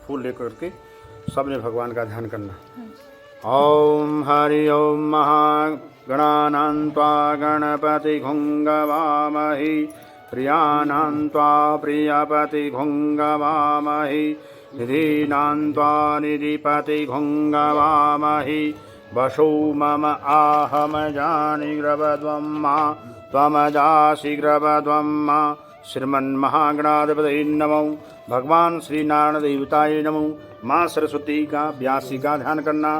फूल लेकर के सबने भगवान का ध्यान करना। ओम हरि ओम महागणानां त्वा गणपति घुंगवामहि प्रियानां त्वा प्रियपति घुंगवामहि निधीनां त्वा निधिपति घुंगवामहि वशो मम आहम जानि ग्रवध्वं मा त्वमजासि ग्रवध्वं मा। श्रीमन्महागणाधिपतये नमो। भगवान श्री नारायण देवताय नमो। माँ सरस्वती का व्यासी का ध्यान करना।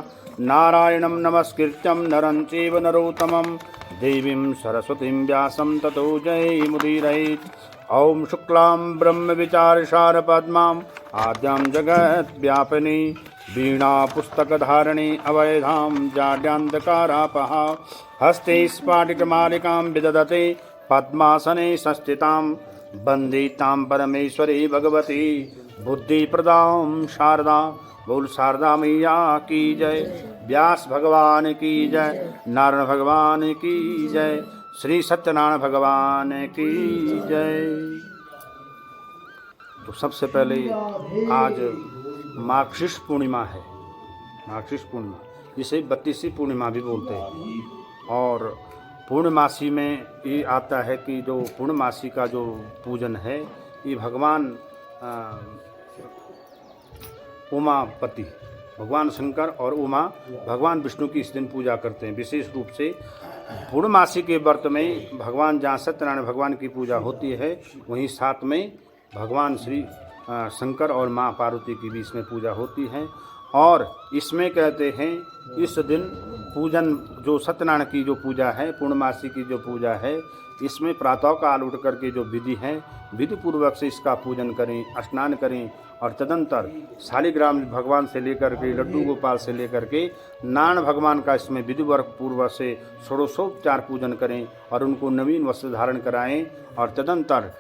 नारायणं नमस्कृत्यं नरं चैव नरोत्तमं देवीं सरस्वतीं व्यासं ततो जयमुदीरयेत्। ओम शुक्लां ब्रह्म विचारसार पद्मां आद्यां जगद्व्यापिनी वीणा पुस्तकधारिणी अवैधां जाड्यान्धकारापहा हस्ते स्फाटिकमालिकां विदधते पद्मासने संस्थितां वन्दितां परमेश्वरी भगवती बुद्धिप्रदां शारदा। बोल शारदा मैया की जय। व्यास भगवान की जय। नारायण भगवान की जय। श्री सत्यनारायण भगवान की जय। तो सबसे पहले आज मार्गशीर्ष पूर्णिमा है। मार्गशीर्ष पूर्णिमा जिसे 32वीं पूर्णिमा भी बोलते हैं। और पूर्णमासी में ये आता है कि जो पूर्णमासी का जो पूजन है ये भगवान उमापति भगवान शंकर और उमा भगवान विष्णु की इस दिन पूजा करते हैं। विशेष रूप से पूर्णमासी के व्रत में भगवान जहाँ सत्यनारायण भगवान की पूजा होती है वहीं साथ में भगवान श्री शंकर और माँ पार्वती की भी इसमें पूजा होती है। और इसमें कहते हैं इस दिन पूजन जो सत्यनारायण की जो पूजा है पूर्णमासी की जो पूजा है इसमें प्रातः काल उठ करके जो विधि है विधि पूर्वक से इसका पूजन करें, स्नान करें और तदंतर शालिग्राम भगवान से लेकर के लड्डू गोपाल से लेकर के नारायण भगवान का इसमें विधिवर्ग पूर्वक से षोडशोपचार पूजन करें और उनको नवीन वस्त्र धारण कराएं। और तदंतर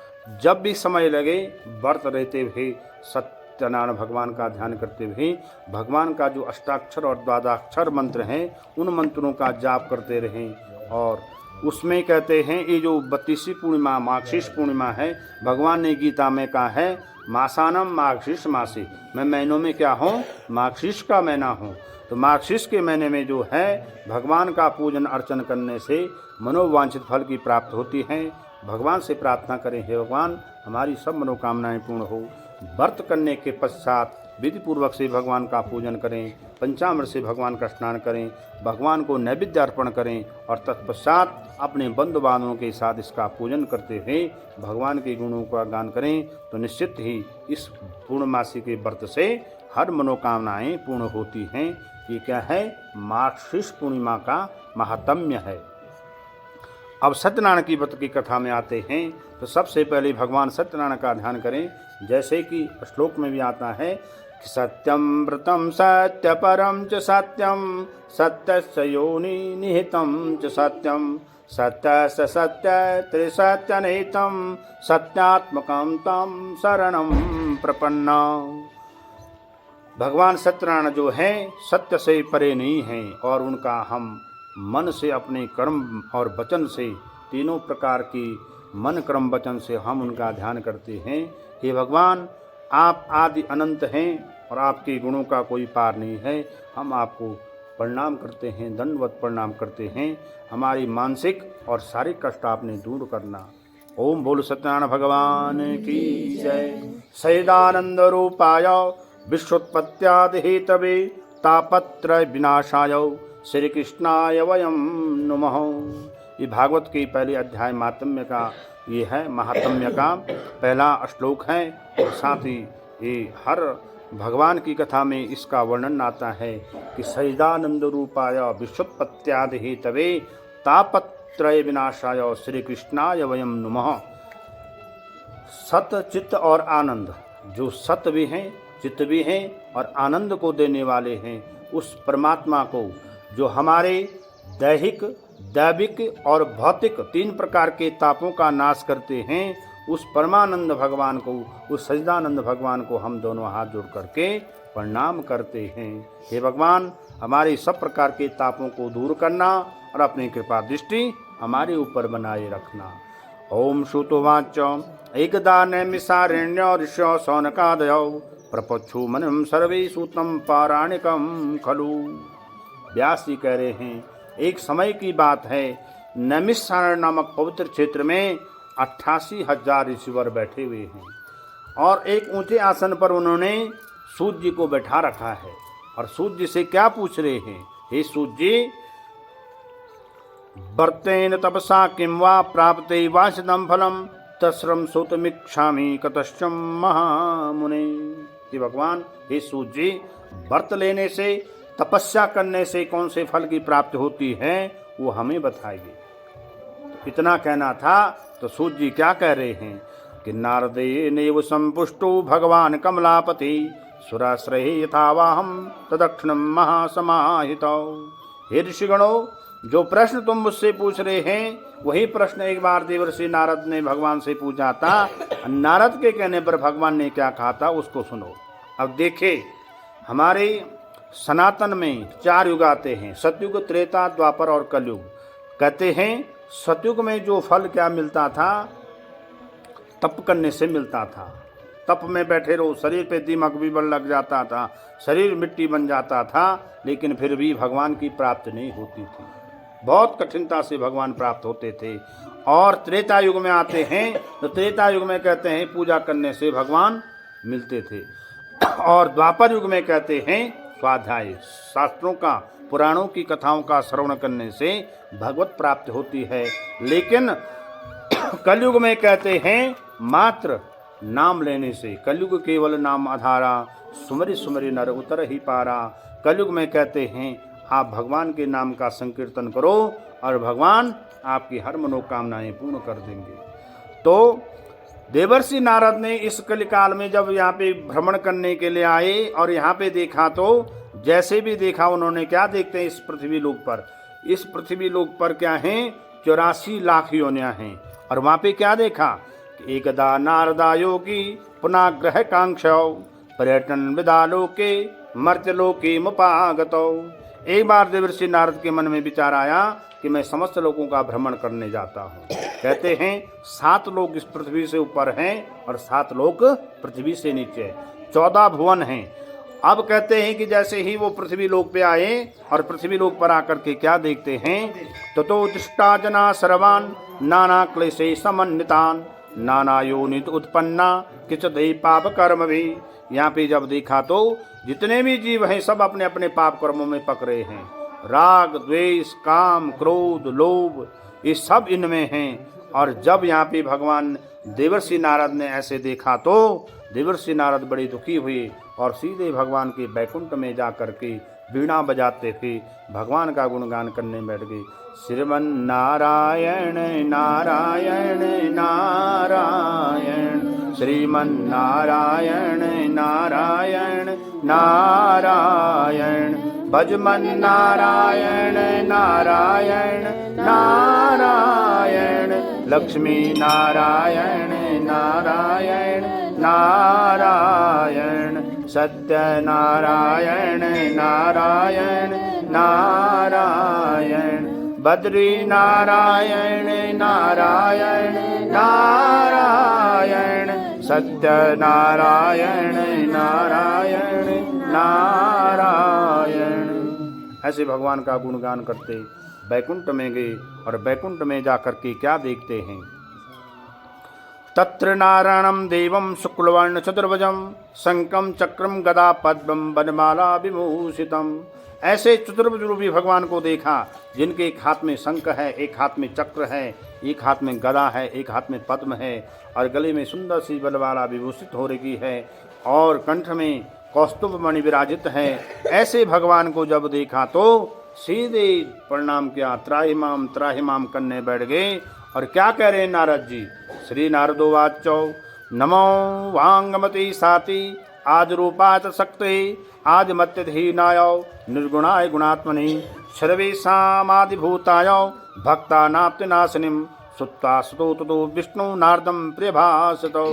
जब भी समय लगे व्रत रहते हुए सत्यनारायण भगवान का ध्यान करते हुए भगवान का जो अष्टाक्षर और द्वादशाक्षर मंत्र हैं उन मंत्रों का जाप करते रहें। और उसमें कहते हैं ये जो 32वीं पूर्णिमा मार्गशीर्ष पूर्णिमा है भगवान ने गीता में कहा है मासानम मार्गशीर्ष मासी, मैं महीनों में क्या हूँ मार्गशीर्ष का महीना हूँ। तो मार्गशीर्ष के महीने में जो है भगवान का पूजन अर्चन करने से मनोवांछित फल की प्राप्त होती है। भगवान से प्रार्थना करें हे भगवान हमारी सब मनोकामनाएं पूर्ण हो। व्रत करने के पश्चात विधि पूर्वक से भगवान का पूजन करें, पंचामृत से भगवान का स्नान करें, भगवान को नैवेद्य अर्पण करें और तत्पश्चात अपने बंधु बांधवों के साथ इसका पूजन करते हुए भगवान के गुणों का गान करें तो निश्चित ही इस पूर्णमासी के व्रत से हर मनोकामनाएं पूर्ण होती हैं। ये क्या है मार्गशीर्ष पूर्णिमा का महात्म्य है। अब सत्यनारायण की व्रत की कथा में आते हैं तो सबसे पहले भगवान सत्यनारायण का ध्यान करें। जैसे कि श्लोक में भी आता है कि सत्यम व्रतम सत्य परम च सत्यम सत्यस्य योनि निहितम च सत्यम सत्य सत्य त्रिसत्य निहितम सत्यात्मकम तम शरणम प्रपन्ना। भगवान सत्यनारायण जो हैं सत्य से परे नहीं हैं और उनका हम मन से अपने कर्म और वचन से तीनों प्रकार की मन कर्म वचन से हम उनका ध्यान करते हैं। हे भगवान आप आदि अनंत हैं और आपके गुणों का कोई पार नहीं है। हम आपको प्रणाम करते हैं, दंडवत प्रणाम करते हैं। हमारी मानसिक और शारीरिक कष्ट आपने दूर करना। ओम बोल सत्यनारायण भगवान की जय। सैदानंद रूपाय विश्वोत्पत्त्यादि हेतवे तापत्रय विनाशाय श्री कृष्णाय वयम नमः। ये भागवत के पहले अध्याय महात्म्य का ये है, महात्म्य का पहला श्लोक है। और साथ ही ये हर भगवान की कथा में इसका वर्णन आता है कि सच्चिदानंद रूपाय विश्वोत्पत्त्यादि हेतवे तापत्रय विनाशाय श्री कृष्णाय वयम नमः। सत चित्त और आनंद जो सत्य भी हैं चित्त भी हैं और आनंद को देने वाले हैं उस परमात्मा को जो हमारे दैहिक दैविक और भौतिक तीन प्रकार के तापों का नाश करते हैं उस परमानंद भगवान को उस सच्चिदानंद भगवान को हम दोनों हाथ जोड़ करके प्रणाम करते हैं। हे भगवान हमारे सब प्रकार के तापों को दूर करना और अपनी कृपा दृष्टि हमारे ऊपर बनाए रखना। ओम श्रुतोवाच एकदा नैमिषारण्यो ऋष्यो शौनकादयो प्रपच्छु मनम सर्वे सूतम पाराणिकम खलु। व्यास जी कह रहे हैं, एक समय की बात है, नैमिषारण्य नामक पवित्र क्षेत्र में 88,000 ऋषिवर बैठे हुए हैं और एक ऊंचे आसन पर उन्होंने सूत जी को बैठा रखा है और सूत जी से क्या पूछ रहे हैं, हे सूत जी, वर्तेन तपसा किं वा प्राप्ते वांछितं फलम तस्रम सूतमिच्छामि कतश्चम महामुने। कि भगवान, हे सूत जी, व्रत लेने से, तपस्या करने से कौन से फल की प्राप्ति होती है वो हमें बताइए। तो इतना कहना था तो सूत जी क्या कह रहे हैं कि नारदेनैव संपुष्टो भगवान कमलापति सुराश्रये यथावाहम तदक्षिणम महासमाहितौ। हे ऋषिगणों, जो प्रश्न तुम मुझसे पूछ रहे हैं वही प्रश्न एक बार देवर्षि नारद ने भगवान से पूछा था। नारद के कहने पर भगवान ने क्या कहा था उसको सुनो। अब देखे, हमारे सनातन में 4 युग आते हैं, सतयुग, त्रेता, द्वापर और कलयुग। कहते हैं सतयुग में जो फल क्या मिलता था, तप करने से मिलता था। तप में बैठे रहो, शरीर पे दीमक भी बल लग जाता था, शरीर मिट्टी बन जाता था, लेकिन फिर भी भगवान की प्राप्ति नहीं होती थी। बहुत कठिनता से भगवान प्राप्त होते थे। और त्रेता युग में आते हैं तो त्रेता युग में कहते हैं पूजा करने से भगवान मिलते थे। और द्वापर युग में कहते हैं स्वाध्याय, शास्त्रों का, पुराणों की कथाओं का श्रवण करने से भगवत प्राप्ति होती है। लेकिन कलयुग में कहते हैं मात्र नाम लेने से, कलयुग केवल नाम आधारा, सुमरि सुमरि नर उतर ही पारा। कलयुग में कहते हैं आप भगवान के नाम का संकीर्तन करो और भगवान आपकी हर मनोकामनाएं पूर्ण कर देंगे। तो देवर्षि नारद ने इस कलिकाल में जब यहाँ पे भ्रमण करने के लिए आए और यहाँ पे देखा तो जैसे भी देखा उन्होंने, क्या देखते हैं इस पृथ्वी लोक पर, इस पृथ्वी लोक पर क्या है 84 लाख योनियां हैं। और वहाँ पे क्या देखा कि एकदा नारदा योगी पुनः ग्रह कांक्षौ पर्यटन विदालोके मर्त्यलोके मुपागतौ। एक बार देवर्षि नारद के मन में विचार आया कि मैं समस्त लोगों का भ्रमण करने जाता हूँ। कहते हैं 7 लोग इस पृथ्वी से ऊपर हैं और 7 लोग पृथ्वी से नीचे, 14 भुवन हैं। अब कहते हैं कि जैसे ही वो पृथ्वी लोक पे आए और पृथ्वी लोक पर आकर के क्या देखते हैं, ततो दृष्टा जना सर्वान् नाना क्लेशे समन्वितान् नाना योनित उत्पन्ना किचदे पाप कर्म भी। यहाँ पे जब देखा तो जितने भी जीव हैं सब अपने अपने पाप कर्मों में पकड़े हैं। राग, द्वेष, काम, क्रोध, लोभ, ये सब इनमें हैं। और जब यहाँ पे भगवान देवर्षि नारद ने ऐसे देखा तो देवर्षि नारद बड़े दुखी हुए और सीधे भगवान के बैकुंठ में जा कर के वीणा बजाते थे, भगवान का गुणगान करने बैठ गए। श्रीमन नारायण नारायण नारायण, श्रीमन नारायण नारायण नारायण, भजमन नारायण नारायण नारायण, लक्ष्मी नारायण नारायण नारायण, सत्य नारायण नारायण नारायण, बद्री नारायण नारायण नारायण, सत्य नारायण नारायण नारायण। ऐसे भगवान का गुणगान करते बैकुंठ में गए और बैकुंठ में जाकर के क्या देखते हैं, तत्र नारायणं देवं शुक्लवर्ण चतुर्भुजं शंखं चक्रम गदा पद्मं वनमाला विभूषितम्। ऐसे चतुर्भुज रूपी भगवान को देखा जिनके एक हाथ में शंख है, एक हाथ में चक्र है, एक हाथ में गदा है, एक हाथ में पद्म है और गले में सुंदर सी वनमाला विभूषित हो रही है और कंठ में कौस्तुभ मणि विराजित है। ऐसे भगवान को जब देखा तो सीधे प्रणाम किया, त्राहिमाम त्राहिमाम करने बैठ गए। और क्या कह रहे हैं नारद जी, श्री नारदोवाचो नमो वांगमति साति आज रूपाच शक्ति आज मत्यधीनाय निर्गुणाय गुणात्मनि सर्वेषामादिभूताय भक्तानाप्तिनाशिनीं सुत्वा सुतो ततो विष्णु नारदम प्रियभाषितौ।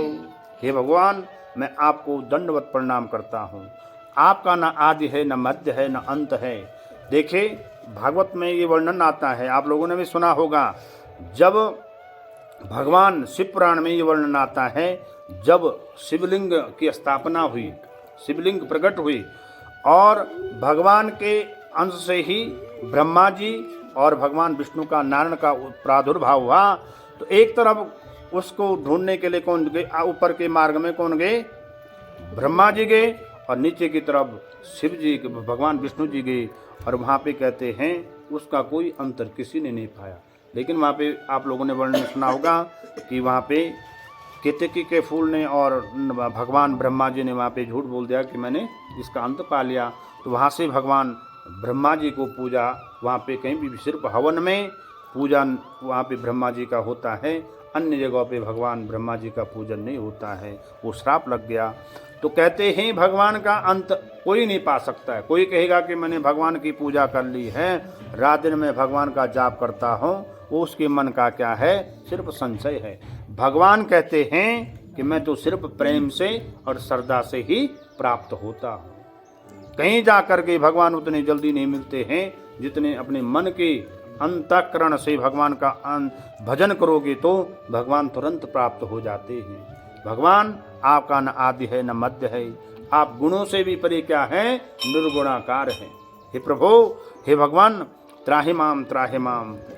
हे भगवान, मैं आपको दंडवत प्रणाम करता हूँ। आपका न आदि है, न मध्य है, न अंत है। देखिए भागवत में ये वर्णन आता है, आप लोगों ने भी सुना होगा, जब भगवान शिव पुराण में ये वर्णन आता है, जब शिवलिंग की स्थापना हुई, शिवलिंग प्रकट हुई और भगवान के अंश से ही ब्रह्मा जी और भगवान विष्णु का नारायण का प्रादुर्भाव हुआ, तो एक तरफ उसको ढूंढने के लिए कौन गए? ऊपर के मार्ग में कौन गए? ब्रह्मा जी गए, और नीचे की तरफ शिव जी भगवान विष्णु जी गए। और वहाँ पे कहते हैं उसका कोई अंतर किसी ने नहीं पाया। लेकिन वहाँ पे आप लोगों ने वर्णन सुना होगा कि वहाँ पे केतकी के फूल ने और भगवान ब्रह्मा जी ने वहाँ पे झूठ बोल दिया कि मैंने इसका अंत पा लिया। तो वहाँ से भगवान ब्रह्मा जी को पूजा, वहाँ पे कहीं भी सिर्फ हवन में पूजा वहाँ पे ब्रह्मा जी का होता है, अन्य जगहों पे भगवान ब्रह्मा जी का पूजन नहीं होता है। वो श्राप लग गया। तो कहते हैं भगवान का अंत कोई नहीं पा सकता है। कोई कहेगा कि मैंने भगवान की पूजा कर ली है, रात दिन में भगवान का जाप करता हूँ, वो उसके मन का क्या है? सिर्फ संशय है। भगवान कहते हैं कि मैं तो सिर्फ प्रेम से और श्रद्धा से ही प्राप्त होता हूँ। कहीं जा कर के भगवान उतने जल्दी नहीं मिलते हैं जितने अपने मन के अंतःकरण से भगवान का भजन करोगे तो भगवान तुरंत प्राप्त हो जाते हैं। भगवान आपका न आदि है न मध्य है, आप गुणों से भी परे क्या है? निर्गुणाकार है। हे प्रभु, हे भगवान, त्राहि माम,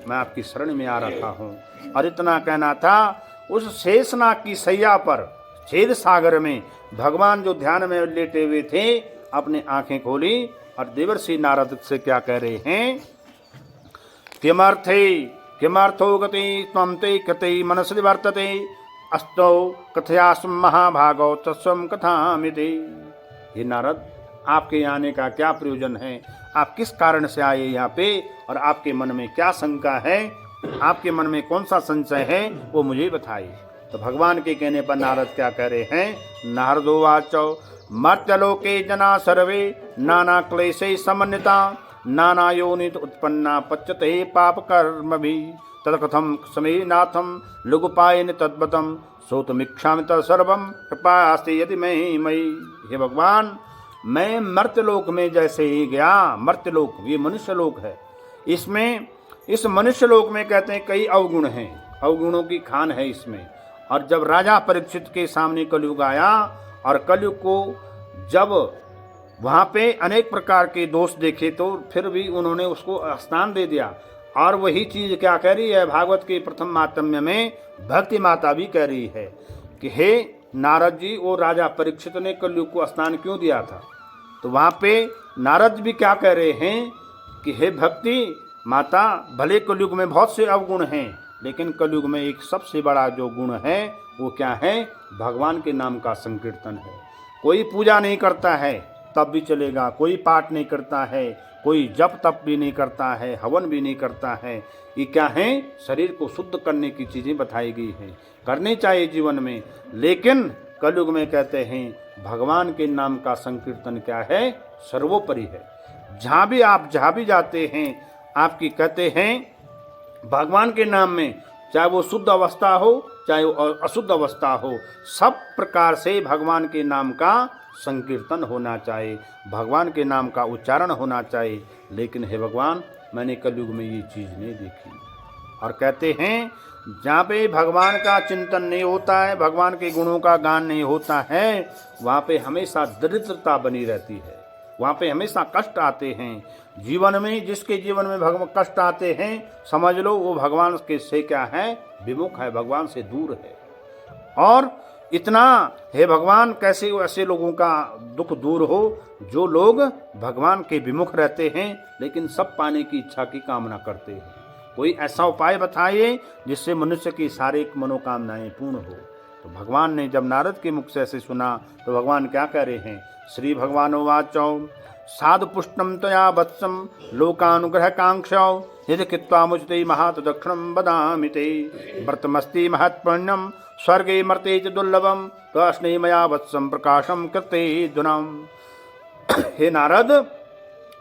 मैं आपकी शरण में आ रखा हूँ। और इतना कहना था, उस शेषनाग की सैया पर छेद सागर में भगवान जो ध्यान में लेटे हुए थे, अपने आंखें खोली और देवर्षि नारद से क्या कह रहे हैं? किमर्थो गति त्वं ते कृते मनसि वर्तते, अस्तो कथयास्म महाभागो तत्स्वं कथामिति। हे नारद, आपके आने का क्या प्रयोजन है? आप किस कारण से आए यहाँ पे, और आपके मन में क्या शंका है? आपके मन में कौन सा संशय है, वो मुझे बताइए। तो भगवान के कहने पर नारद क्या कह रहे हैं? नारदोवाचो मर्त्यलोके जना सर्वे नाना क्लेशे समन्विता, नाना योनित उत्पन्ना पच्यते पाप कर्म भी, तत्कथम समीनाथम लघुपायन तद्वतम सोतमीक्षामि तत्सर्वम कृपास्ते यदि मयि। हे भगवान, मैं मर्त्यलोक में जैसे ही गया, मर्त्यलोक ये मनुष्य लोक है, इसमें इस मनुष्य लोक में कहते हैं कई अवगुण हैं, अवगुणों की खान है इसमें। और जब राजा परीक्षित के सामने कलयुग आया, और कलयुग को जब वहाँ पे अनेक प्रकार के दोष देखे, तो फिर भी उन्होंने उसको स्थान दे दिया। और वही चीज क्या कह रही है? भागवत के प्रथम मातम्य में भक्ति माता भी कह रही है कि हे नारद जी, वो राजा परीक्षित ने कलयुग को स्थान क्यों दिया था? तो वहाँ पे नारद भी क्या कह रहे हैं कि हे भक्ति माता, भले कलयुग में बहुत से अवगुण हैं, लेकिन कलयुग में एक सबसे बड़ा जो गुण है वो क्या है? भगवान के नाम का संकीर्तन है। कोई पूजा नहीं करता है तब भी चलेगा, कोई पाठ नहीं करता है, कोई जप तप भी नहीं करता है, हवन भी नहीं करता है, ये क्या है? शरीर को शुद्ध करने की चीज़ें बताई गई हैं, करनी चाहिए जीवन में। लेकिन कलयुग में कहते हैं भगवान के नाम का संकीर्तन क्या है? सर्वोपरि है। जहाँ भी जाते हैं, आपकी कहते हैं भगवान के नाम में, चाहे वो शुद्ध अवस्था हो चाहे वो अशुद्ध अवस्था हो, सब प्रकार से भगवान के नाम का संकीर्तन होना चाहिए, भगवान के नाम का उच्चारण होना चाहिए। लेकिन हे भगवान, मैंने कलयुग में ये चीज़ नहीं देखी। और कहते हैं जहाँ पे भगवान का चिंतन नहीं होता है, भगवान के गुणों का गान नहीं होता है, वहाँ पे हमेशा दरिद्रता बनी रहती है, वहाँ पे हमेशा कष्ट आते हैं। जीवन में जिसके जीवन में भगवान कष्ट आते हैं, समझ लो वो भगवान के से क्या है? विमुख है, भगवान से दूर है। और इतना हे भगवान, कैसे ऐसे लोगों का दुख दूर हो जो लोग भगवान के विमुख रहते हैं, लेकिन सब पाने की इच्छा की कामना करते हैं। कोई ऐसा उपाय बताइए जिससे मनुष्य की सारी मनोकामनाएं पूर्ण हो। तो भगवान ने जब नारद के मुख से ऐसे सुना, तो भगवान क्या कह रहे हैं? श्री भगवान वाचौ साधु पुष्टम तया वत्सम लोकानुग्रह कांक्षौ यदि कृत्वा मुचते महात दक्षिणम बदामि ते, व्रतमस्ति महत्पुण्यम स्वर्गे मर्ते च दुर्लभम तस्मै मया वत्सम प्रकाशम कृते दुनम। हे नारद,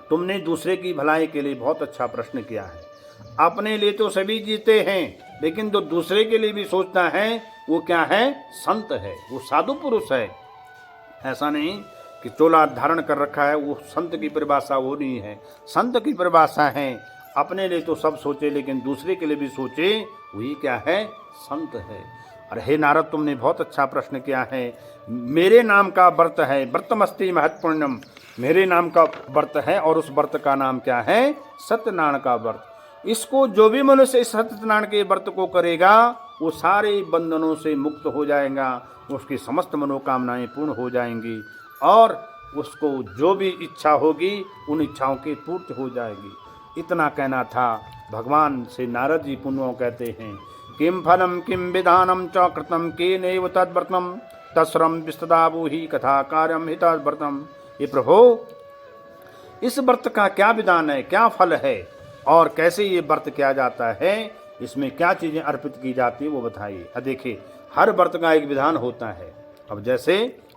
तुमने दूसरे की भलाई के लिए बहुत अच्छा प्रश्न किया है। अपने लिए तो सभी जीते हैं, लेकिन जो दूसरे के लिए भी सोचता है वो क्या है? संत है, वो साधु पुरुष है। ऐसा नहीं कि चोला धारण कर रखा है, वो संत की परिभाषा वो नहीं है। संत की परिभाषा है अपने लिए तो सब सोचे, लेकिन दूसरे के लिए भी सोचे, वही क्या है, संत है। अरे हे नारद, तुमने बहुत अच्छा प्रश्न किया है। मेरे नाम का व्रत है, व्रतमस्ति महत्पुण्यम, मेरे नाम का व्रत है और उस व्रत का नाम क्या है, सत्यनारायण का व्रत। इसको जो भी मनुष्य इस सत्यनारायण के व्रत को करेगा वो सारे बंधनों से मुक्त हो जाएगा, उसकी समस्त मनोकामनाएं पूर्ण हो जाएंगी और उसको जो भी इच्छा होगी उन इच्छाओं की पूर्ति हो जाएगी। इतना कहना था भगवान से नारद जी पुनः कहते हैं, किम फलम किम विधानम च कृतम केनैव तद्व्रतम तस्रम विस्तदा ब्रूहि कथा कार्यम हितव्रतम। ये प्रभु, इस व्रत का क्या विधान है, क्या फल है और कैसे ये व्रत किया जाता है, इसमें क्या चीजें अर्पित की जाती है वो बताइए। अब देखिए, हर व्रत का एक विधान होता है। अब जैसे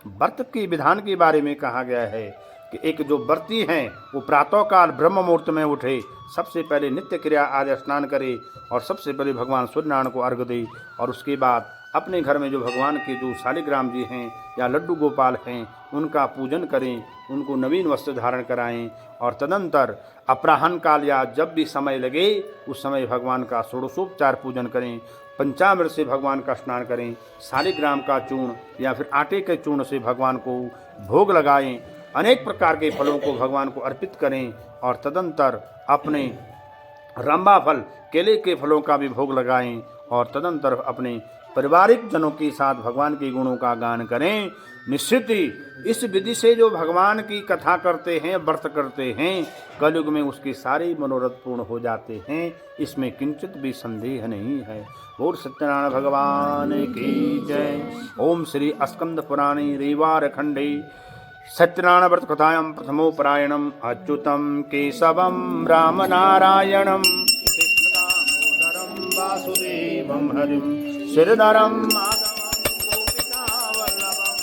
व्रत के विधान के बारे में कहा गया है कि एक जो व्रती हैं वो प्रातःकाल ब्रह्म मुहूर्त में उठे, सबसे पहले नित्य क्रिया आदि स्नान करे और सबसे पहले भगवान सूर्यनारायण को अर्घ्य दे और उसके बाद अपने घर में जो भगवान के जो शालिग्राम जी हैं या लड्डू गोपाल हैं उनका पूजन करें, उनको नवीन वस्त्र धारण कराएं और तदंतर अपराह्न काल या जब भी समय लगे उस समय भगवान का षोडशोपचार पूजन करें, पंचामृत से भगवान का स्नान करें, शालिग्राम का चूर्ण या फिर आटे के चूर्ण से भगवान को भोग लगाएं, अनेक प्रकार के फलों को भगवान को अर्पित करें और तदंतर अपने रंबा फल केले के फलों का भी भोग लगाएं और तदंतर अपने पारिवारिक जनों के साथ भगवान के गुणों का गान करें। निश्चित ही इस विधि से जो भगवान की कथा करते हैं, व्रत करते हैं, कलयुग में उसके सारे मनोरथ पूर्ण हो जाते हैं, इसमें किंचित भी संदेह नहीं है। बोल सत्यनारायण भगवान की जय। ओम श्री स्कंद पुराणे रेवार खंडे सत्यनारायण व्रत कथायां प्रथमोपरायणम अच्युतम केशवम राम नारायणम कृष्णदामोदरम वासुदेवम हरिम श्रीधरम माधवम गोपिकावल्लभम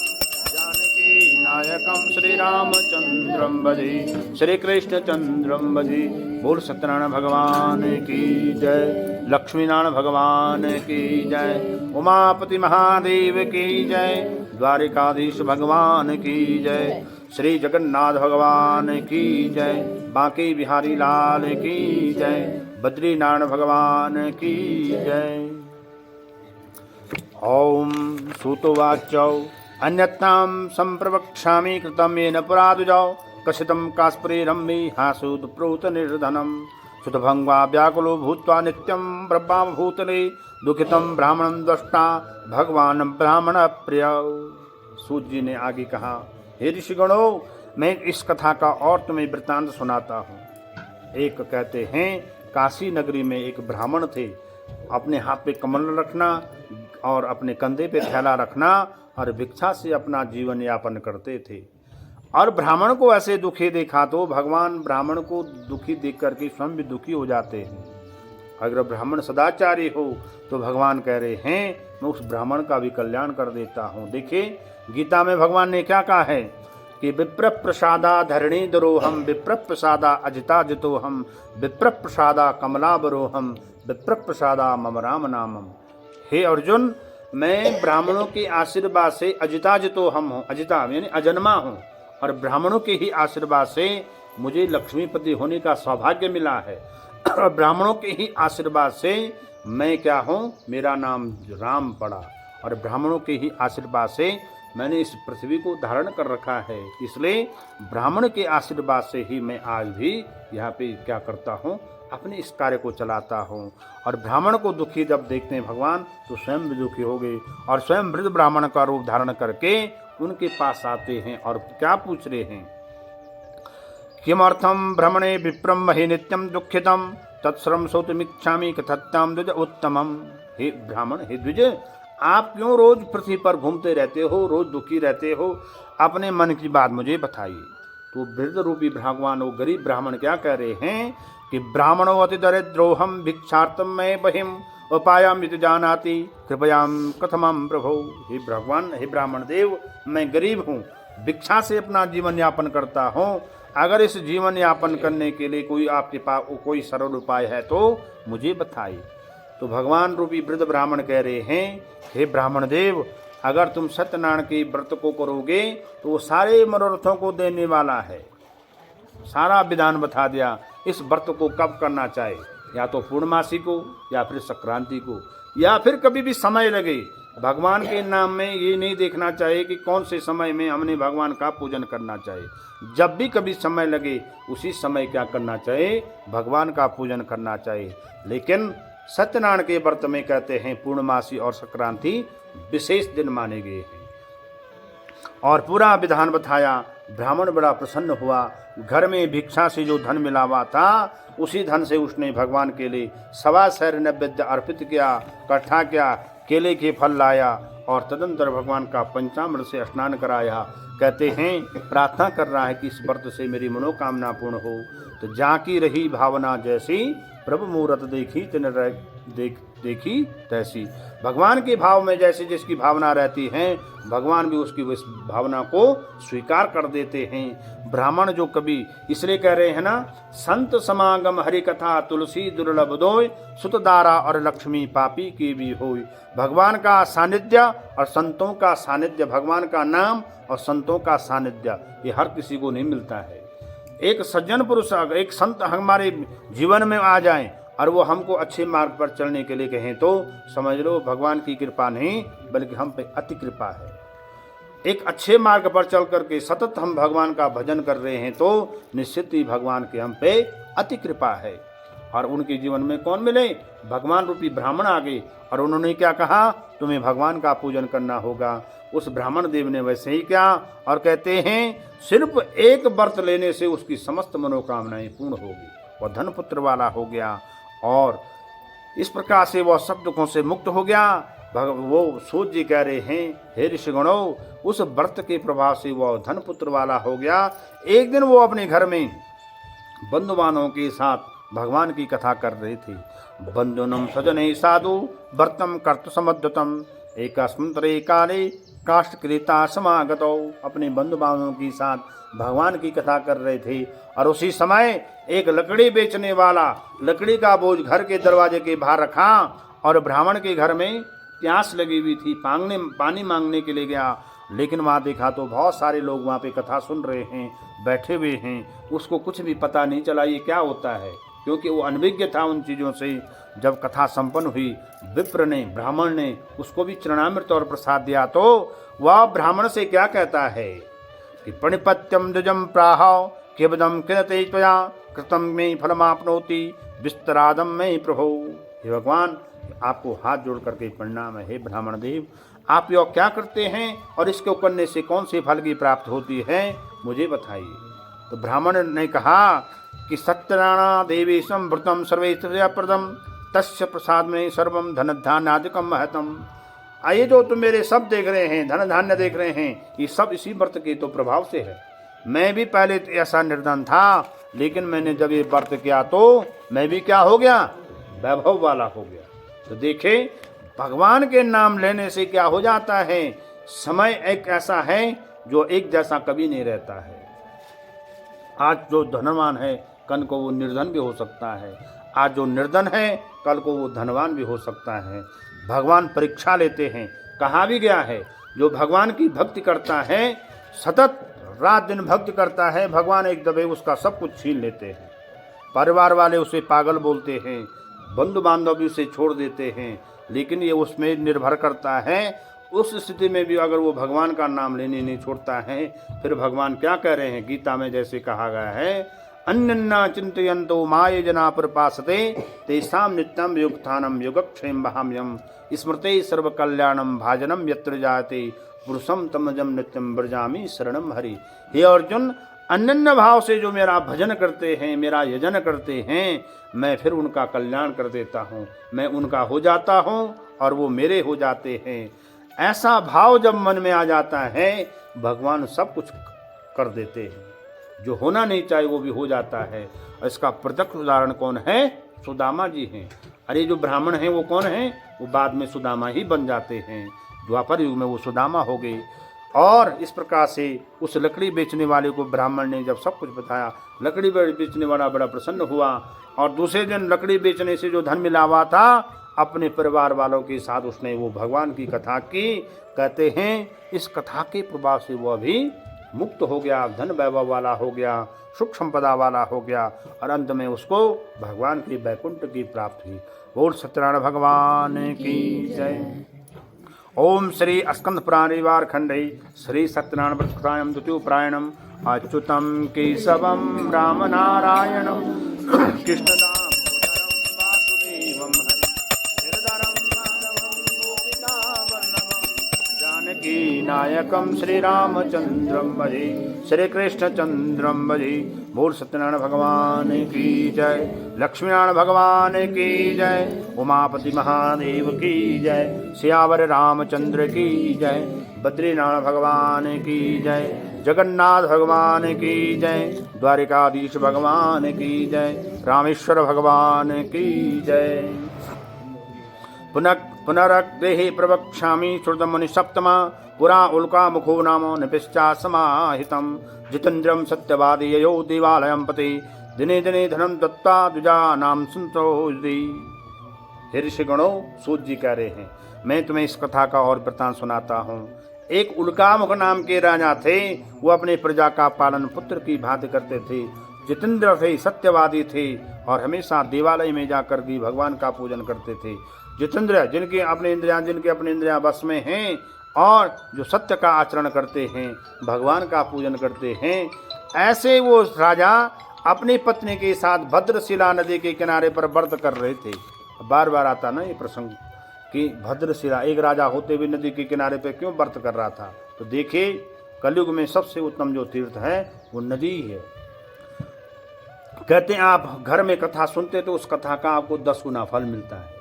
जानकी नायकम श्रीरामचंद्रम भजे श्रीकृष्णचंद्रम भजे। बोल सत्यनारायण भगवान की जय, लक्ष्मीनारायण भगवान की जय, उमापति महादेव की जय, द्वारिकाधीश भगवान की जय, श्री जगन्नाथ भगवान की जय, बांके बिहारी लाल की जय, बद्रीनारायण भगवान की जय। ओम सूतोवाच अन्यतां संप्रवक्ष्यामि कृतं येन पुरादुजौ कथितं कास्परेरं मे हासुदप्रोत निर्धनं सुतभङ्गा व्याकुलो भूत्वा नित्यं ब्रह्माभूतले दुखितं ब्राह्मणं दृष्टा भगवान ब्राह्मण प्रिय। सूत जी ने आगे कहा, हे ऋषिगणों, मैं इस कथा का और तुम्हें वृत्तांत सुनाता हूँ। एक कहते हैं काशी नगरी में एक ब्राह्मण थे, अपने हाथ पे कमल रखना और अपने कंधे पे थैला रखना और भिक्षा से अपना जीवन यापन करते थे। और ब्राह्मण को ऐसे दुखी देखा तो भगवान ब्राह्मण को दुखी देख करके स्वयं भी दुखी हो जाते हैं। अगर ब्राह्मण सदाचारी हो तो भगवान कह रहे हैं मैं उस ब्राह्मण का भी कल्याण कर देता हूँ। देखिए गीता में भगवान ने क्या कहा है कि विप्र प्रसादा धरणी दरोहम विप्र प्रसादा अजिता जितोहम विप्र प्रसादा कमलाबरोहम विप्र प्रसादा मम राम नामम। हे अर्जुन, मैं ब्राह्मणों के आशीर्वाद से अजिता जितो हम हूँ, अजिता यानी अजन्मा हूँ, और ब्राह्मणों के ही आशीर्वाद से मुझे लक्ष्मीपति होने का सौभाग्य मिला है। और ब्राह्मणों के ही आशीर्वाद से मैं क्या हूँ, मेरा नाम राम पड़ा, और ब्राह्मणों के ही आशीर्वाद से मैंने इस पृथ्वी को धारण कर रखा है। इसलिए ब्राह्मण के आशीर्वाद से ही मैं आज भी यहाँ पे क्या करता हूँ, अपने इस कार्य को चलाता हूँ। और ब्राह्मण को दुखी जब देखते हैं भगवान तो स्वयं भी दुखी हो गए और स्वयं वृद्ध ब्राह्मण का रूप धारण करके उनके पास आते हैं और क्या पूछ रहे हैं, किमर्थम भ्रमणे विप्रम महि नित्यम दुखितम तत्सर्वं श्रोतुमिच्छामि कथत्याम द्विज उत्तमम। हे ब्राह्मण, हे द्विज, आप क्यों रोज पृथ्वी पर घूमते रहते हो, रोज दुखी रहते हो, अपने मन की बात मुझे बताइए। तो वृद्ध रूपी भगवान वो गरीब ब्राह्मण क्या कह रहे हैं कि ब्राह्मणो अति दरिद्रोहम भिक्षार्थम मैं बहिम उपायाम इति जानाति कृपयाम कथमम प्रभो। हे भगवान, हे ब्राह्मण देव, मैं गरीब हूँ, भिक्षा से अपना जीवन यापन करता हूँ। अगर इस जीवन यापन करने के लिए कोई आपके पास कोई सरल उपाय है तो मुझे बताइए। तो भगवान रूपी वृद्ध ब्राह्मण कह रहे हैं, हे ब्राह्मण देव, अगर तुम सत्यनारायण के व्रत को करोगे तो वो सारे मनोरथों को देने वाला है। सारा विधान बता दिया, इस व्रत को कब करना चाहिए, या तो पूर्णमासी को या फिर संक्रांति को, या फिर कभी भी समय लगे। भगवान के नाम में ये नहीं देखना चाहिए कि कौन से समय में हमने भगवान का पूजन करना चाहिए। जब भी कभी समय लगे उसी समय क्या करना चाहिए, भगवान का पूजन करना चाहिए। लेकिन सत्यनारायण के व्रत में कहते हैं पूर्णमासी और संक्रांति विशेष दिन माने गए हैं। और पूरा विधान बताया। ब्राह्मण बड़ा प्रसन्न हुआ। घर में भिक्षा से जो धन मिला हुआ था उसी धन से उसने भगवान के लिए 1.25 सैर नैवेद्य अर्पित किया, इकट्ठा किया, केले के फल लाया और तदंतर भगवान का पंचामृत से स्नान कराया। कहते हैं प्रार्थना कर रहा है कि इस व्रत से मेरी मनोकामना पूर्ण हो। तो जाकी रही भावना जैसी, प्रभु मूरत देखी तिन देखी तैसी। भगवान के भाव में जैसे जिसकी भावना रहती है, भगवान भी उसकी उस भावना को स्वीकार कर देते हैं। ब्राह्मण जो कभी इसलिए कह रहे हैं ना, संत समागम हरि कथा तुलसी दुर्लभ दोय, सुत दारा और लक्ष्मी पापी की भी होय। भगवान का सानिध्य और संतों का सानिध्य, भगवान का नाम और संतों का सानिध्य, ये हर किसी को नहीं मिलता है। एक सज्जन पुरुष, एक संत हमारे जीवन में आ जाएं और वो हमको अच्छे मार्ग पर चलने के लिए कहें तो समझ लो भगवान की कृपा नहीं बल्कि हम पे अति कृपा है। एक अच्छे मार्ग पर चल करके सतत हम भगवान का भजन कर रहे हैं तो निश्चित ही भगवान के हम पे अति कृपा है। और उनके जीवन में कौन मिले, भगवान रूपी ब्राह्मण आ गए और उन्होंने क्या कहा, तुम्हें भगवान का पूजन करना होगा। उस ब्राह्मण देव ने वैसे ही क्या, और कहते हैं सिर्फ एक व्रत लेने से उसकी समस्त मनोकामनाएं पूर्ण होगी, वह धन पुत्र वाला हो गया और इस प्रकार से वह सब दुखों से मुक्त हो गया। वो सूत जी कह रहे हैं, हे ऋषिगणों, उस व्रत के प्रभाव से वह धन पुत्र वाला हो गया। एक दिन वो अपने घर में बंधुवानों के साथ भगवान की कथा कर रहे थे। बंधुनम सजने साधु व्रतम कर्त समद्युतम एकस्मंतरे काले काष्ठकृता समागतो। अपने बंधु बांधवों के साथ भगवान की कथा कर रहे थे और उसी समय एक लकड़ी बेचने वाला लकड़ी का बोझ घर के दरवाजे के बाहर रखा और ब्राह्मण के घर में प्यास लगी हुई थी, पानी मांगने के लिए गया। लेकिन वहाँ देखा तो बहुत सारे लोग वहाँ पे कथा सुन रहे हैं, बैठे हुए हैं। उसको कुछ भी पता नहीं चला ये क्या होता है, क्योंकि वो अनभिज्ञ था उन चीज़ों से। जब कथा संपन्न हुई, विप्र ने, ब्राह्मण ने उसको भी चरणामृत और प्रसाद दिया तो वह ब्राह्मण से क्या कहता है कि प्रणिपत्यम द्विजम प्राह केवदम किनते त्वया कृतम में फलमाप्नोति विस्तरादम में प्रभो। हे भगवान, आपको हाथ जोड़ करके प्रणाम है। हे ब्राह्मण देव, आप यो क्या करते हैं और इसको करने से कौन से फल की प्राप्त होती है, मुझे बताइए। तो ब्राह्मण ने कहा कि सत्यनारायण देवेशम व्रतम सर्वेश्वर्यप्रदम तस्य प्रसाद में सर्वम धन धान्यादिकम महतम। आइए जो तुम मेरे सब देख रहे हैं, धन धान्य देख रहे हैं, ये सब इसी व्रत के तो प्रभाव से है। मैं भी पहले ऐसा निर्धन था, लेकिन मैंने जब ये व्रत किया तो मैं भी क्या हो गया, वैभव वाला हो गया। तो देखे भगवान के नाम लेने से क्या हो जाता है, समय एक ऐसा है जो एक जैसा कभी नहीं रहता है। आज जो धनवान है कल को वो निर्धन भी हो सकता है, आज जो निर्धन है कल को वो धनवान भी हो सकता है। भगवान परीक्षा लेते हैं। कहा भी गया है, जो भगवान की भक्ति करता है, सतत रात दिन भक्ति करता है, भगवान एक दबे उसका सब कुछ छीन लेते हैं। परिवार वाले उसे पागल बोलते हैं, बंधु बांधव भी उसे छोड़ देते हैं, लेकिन ये उसमें निर्भर करता है। उस स्थिति में भी अगर वो भगवान का नाम लेने नहीं छोड़ता है, फिर भगवान क्या कह रहे हैं गीता में, जैसे कहा गया है, अन्यन्ना चिंतयन्तो माये जना प्रपासते तेषां नित्यं युगस्थानं युगक्षेम वहाम्यहम् स्मृते सर्व कल्याणम भाजनम यत्र जायते पुरुषम तमजम नित्यम ब्रजामि शरणम हरि। हे अर्जुन, अनन्य भाव से जो मेरा भजन करते हैं, मेरा यजन करते हैं, मैं फिर उनका कल्याण कर देता हूँ, मैं उनका हो जाता हूँ और वो मेरे हो जाते हैं। ऐसा भाव जब मन में आ जाता है, भगवान सब कुछ कर देते हैं, जो होना नहीं चाहिए वो भी हो जाता है। और इसका प्रत्यक्ष उदाहरण कौन है, सुदामा जी हैं। अरे जो ब्राह्मण हैं वो कौन है, वो बाद में सुदामा ही बन जाते हैं। द्वापर युग में वो सुदामा हो गए। और इस प्रकार से उस लकड़ी बेचने वाले को ब्राह्मण ने जब सब कुछ बताया, लकड़ी बेचने वाला बड़ा प्रसन्न हुआ और दूसरे दिन लकड़ी बेचने से जो धन मिला हुआ था, अपने परिवार वालों के साथ उसने वो भगवान की कथा की। कहते हैं इस कथा के प्रभाव से वो अभी मुक्त हो गया, धन वैभव वाला हो गया, सुख संपदा वाला हो गया और अंत में उसको भगवान की वैकुंठ की प्राप्ति हुई। बोल सत्यनारायण भगवान की जय। ओम श्री स्कंद पुराण खंडे श्री सत्यनारायण व्रतायम द्वितीय प्रायणम अच्युतम केशवम राम नारायणम कृष्ण दामोदरम वासुदेवम हरिधरम माधवम गोपिका वल्लभम जानकी नायकम श्री रामचंद्रम भजे श्री कृष्ण चंद्रम भजे। बोल सत्यनारायण भगवान की जय, लक्ष्मीनारायण भगवान की जय, उमापति महादेव की जय, सियावर रामचंद्र की जय, बद्रीनारायण भगवान की जय, जगन्नाथ भगवान की जय, द्वारिकाधीश भगवान की जय, रामेश्वर भगवान की जय। पुनरग्रेहि प्रवक्ष्यामि श्रुतमुनि सप्तमा पुरा उल्का मुखो नामो निपिश्चा समाहितम् जितेन्द्रं सत्यवादी ययो देवालयं पति दिने दिने धनम दत्ता द्विजा नाम सुनतो। हे ऋषिगणों, सूत जी कह रहे हैं, मैं तुम्हें इस कथा का और वृत्तांत सुनाता हूँ। एक उल्कामुख नाम के राजा थे, वो अपने प्रजा का पालन पुत्र की भांति करते थे, जितेंद्र थे, सत्यवादी थे और हमेशा देवालय में जाकर भी भगवान का पूजन करते थे। जितेंद्र जिनके अपने इंद्रियां बस में हैं और जो सत्य का आचरण करते हैं, भगवान का पूजन करते हैं, ऐसे वो राजा अपनी पत्नी के साथ भद्रशिला नदी के किनारे पर व्रत कर रहे थे। बार बार आता ना ये प्रसंग कि भद्रशिला, एक राजा होते हुए नदी के किनारे पर क्यों व्रत कर रहा था। तो देखिए, कलयुग में सबसे उत्तम जो तीर्थ है वो नदी है। कहते हैं आप घर में कथा सुनते तो उस कथा का आपको 10 गुना फल मिलता है,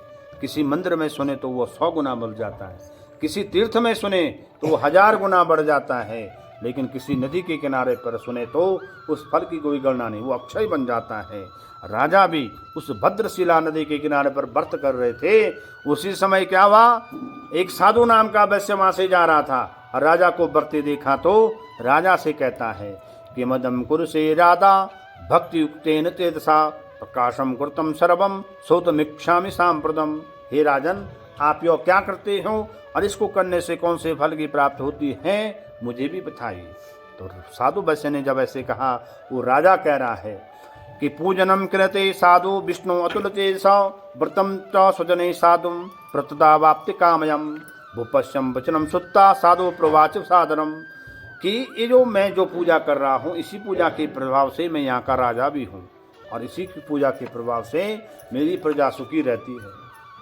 किसी मंदिर में सुने तो वो 100 गुना बढ़ जाता है, किसी तीर्थ में सुने तो वो 1000 गुना बढ़ जाता है, लेकिन किसी नदी के किनारे पर सुने तो उस फल की कोई गणना नहीं, वो अक्षय बन जाता है। राजा भी उस भद्रशिला नदी के किनारे पर व्रत कर रहे थे। उसी समय क्या हुआ, एक साधु नाम का वैश्य वहां से जा रहा था और राजा को व्रते देखा तो राजा से कहता है कि मदम कुरुषे राधा भक्ति युक्तेन तेजसा प्रकाशम कृतम सर्वम सोतमिक्षामि सांप्रदम। हे राजन, आप यो क्या करते हो और इसको करने से कौन से फल की प्राप्ति होती है, मुझे भी बताइए। तो साधु वैश्य ने जब ऐसे कहा, वो राजा कह रहा है कि पूजनम कृते साधु विष्णु अतुल तेजसा व्रतम च स्वजने साधु प्रतदा वाप्ति कामयम भूपश्यम वचनम सुत्ता साधु प्रवाच साधनम। कि ये जो मैं जो पूजा कर रहा हूँ, इसी पूजा के प्रभाव से मैं यहाँ का राजा भी हूँ और इसी की पूजा के प्रभाव से मेरी प्रजा सुखी रहती है।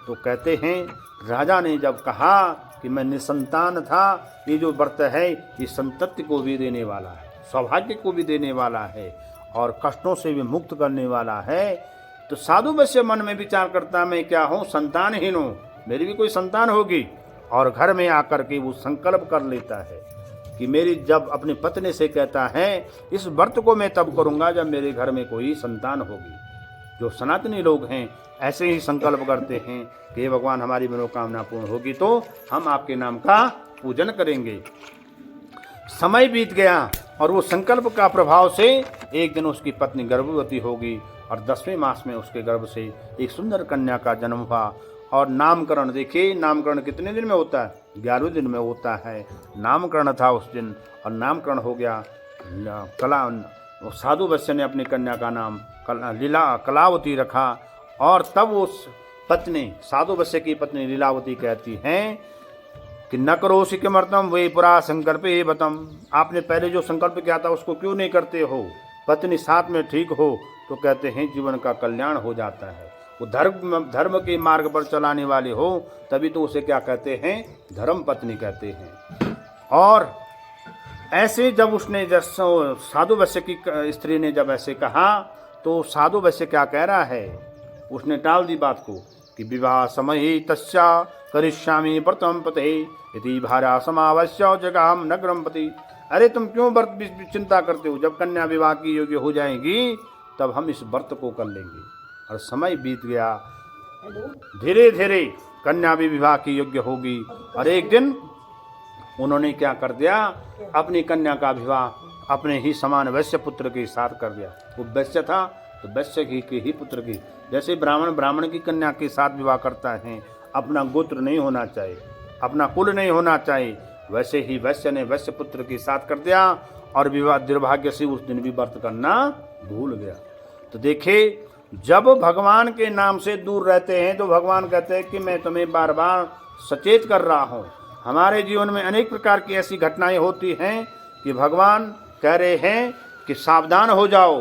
तो कहते हैं, राजा ने जब कहा कि मैं निसंतान था, ये जो व्रत है ये संतति को भी देने वाला है, सौभाग्य को भी देने वाला है और कष्टों से भी मुक्त करने वाला है। तो साधु वैश्य मन में विचार करता, मैं क्या हूँ, संतानहीन हूँ, मेरी भी कोई संतान होगी। और घर में आकर के वो संकल्प कर लेता है कि मेरी, जब अपनी पत्नी से कहता है इस व्रत को मैं तब करूँगा जब मेरे घर में कोई संतान होगी। जो सनातनी लोग हैं ऐसे ही संकल्प करते हैं कि भगवान हमारी मनोकामना पूर्ण होगी तो हम आपके नाम का पूजन करेंगे। समय बीत गया और वो संकल्प का प्रभाव से एक दिन उसकी पत्नी गर्भवती होगी और 10वें मास में उसके गर्भ से एक सुंदर कन्या का जन्म हुआ। और नामकरण, देखिए नामकरण कितने दिन में होता है, 11वें दिन में होता है। नामकरण था उस दिन और नामकरण हो गया। साधु वैश्य ने अपनी कन्या का नाम कलावती रखा और तब उस पत्नी, साधु वैश्य की पत्नी लीलावती कहती हैं कि न करोसि किमर्थम वे पुरा संकल्पे बतम। आपने पहले जो संकल्प किया था उसको क्यों नहीं करते हो। पत्नी साथ में ठीक हो तो कहते हैं जीवन का कल्याण हो जाता है। वो धर्म के मार्ग पर चलाने वाले हो तभी तो उसे क्या कहते हैं, धर्म पत्नी कहते हैं। और ऐसे जब उसने साधु वैश्य की स्त्री ने जब ऐसे कहा तो साधु वैश्य क्या कह रहा है, उसने टाल दी बात को कि विवाह समय तस्या करिष्यामि व्रतम पते यदि भार्या समावश्य जगाम नगरम पति। अरे तुम क्यों व्रत चिंता करते हो, जब कन्या विवाह की योग्य हो जाएगी तब हम इस व्रत को कर लेंगे। और समय बीत गया, धीरे धीरे कन्या भी विवाह की योग्य होगी और एक दिन उन्होंने क्या कर दिया, अपनी कन्या का विवाह अपने ही समान वैश्य पुत्र के साथ कर दिया। वो वैश्य था तो वैश्य के ही पुत्र की, जैसे ब्राह्मण की कन्या के साथ विवाह करता है, अपना गोत्र नहीं होना चाहिए, अपना कुल नहीं होना चाहिए, वैसे ही वैश्य ने वैश्य पुत्र के साथ कर दिया और दुर्भाग्य से उस दिन भी व्रत करना भूल गया। तो देखिए, जब भगवान के नाम से दूर रहते हैं तो भगवान कहते हैं कि मैं तुम्हें बार बार सचेत कर रहा हूँ। हमारे जीवन में अनेक प्रकार की ऐसी घटनाएं होती हैं कि भगवान कह रहे हैं कि सावधान हो जाओ,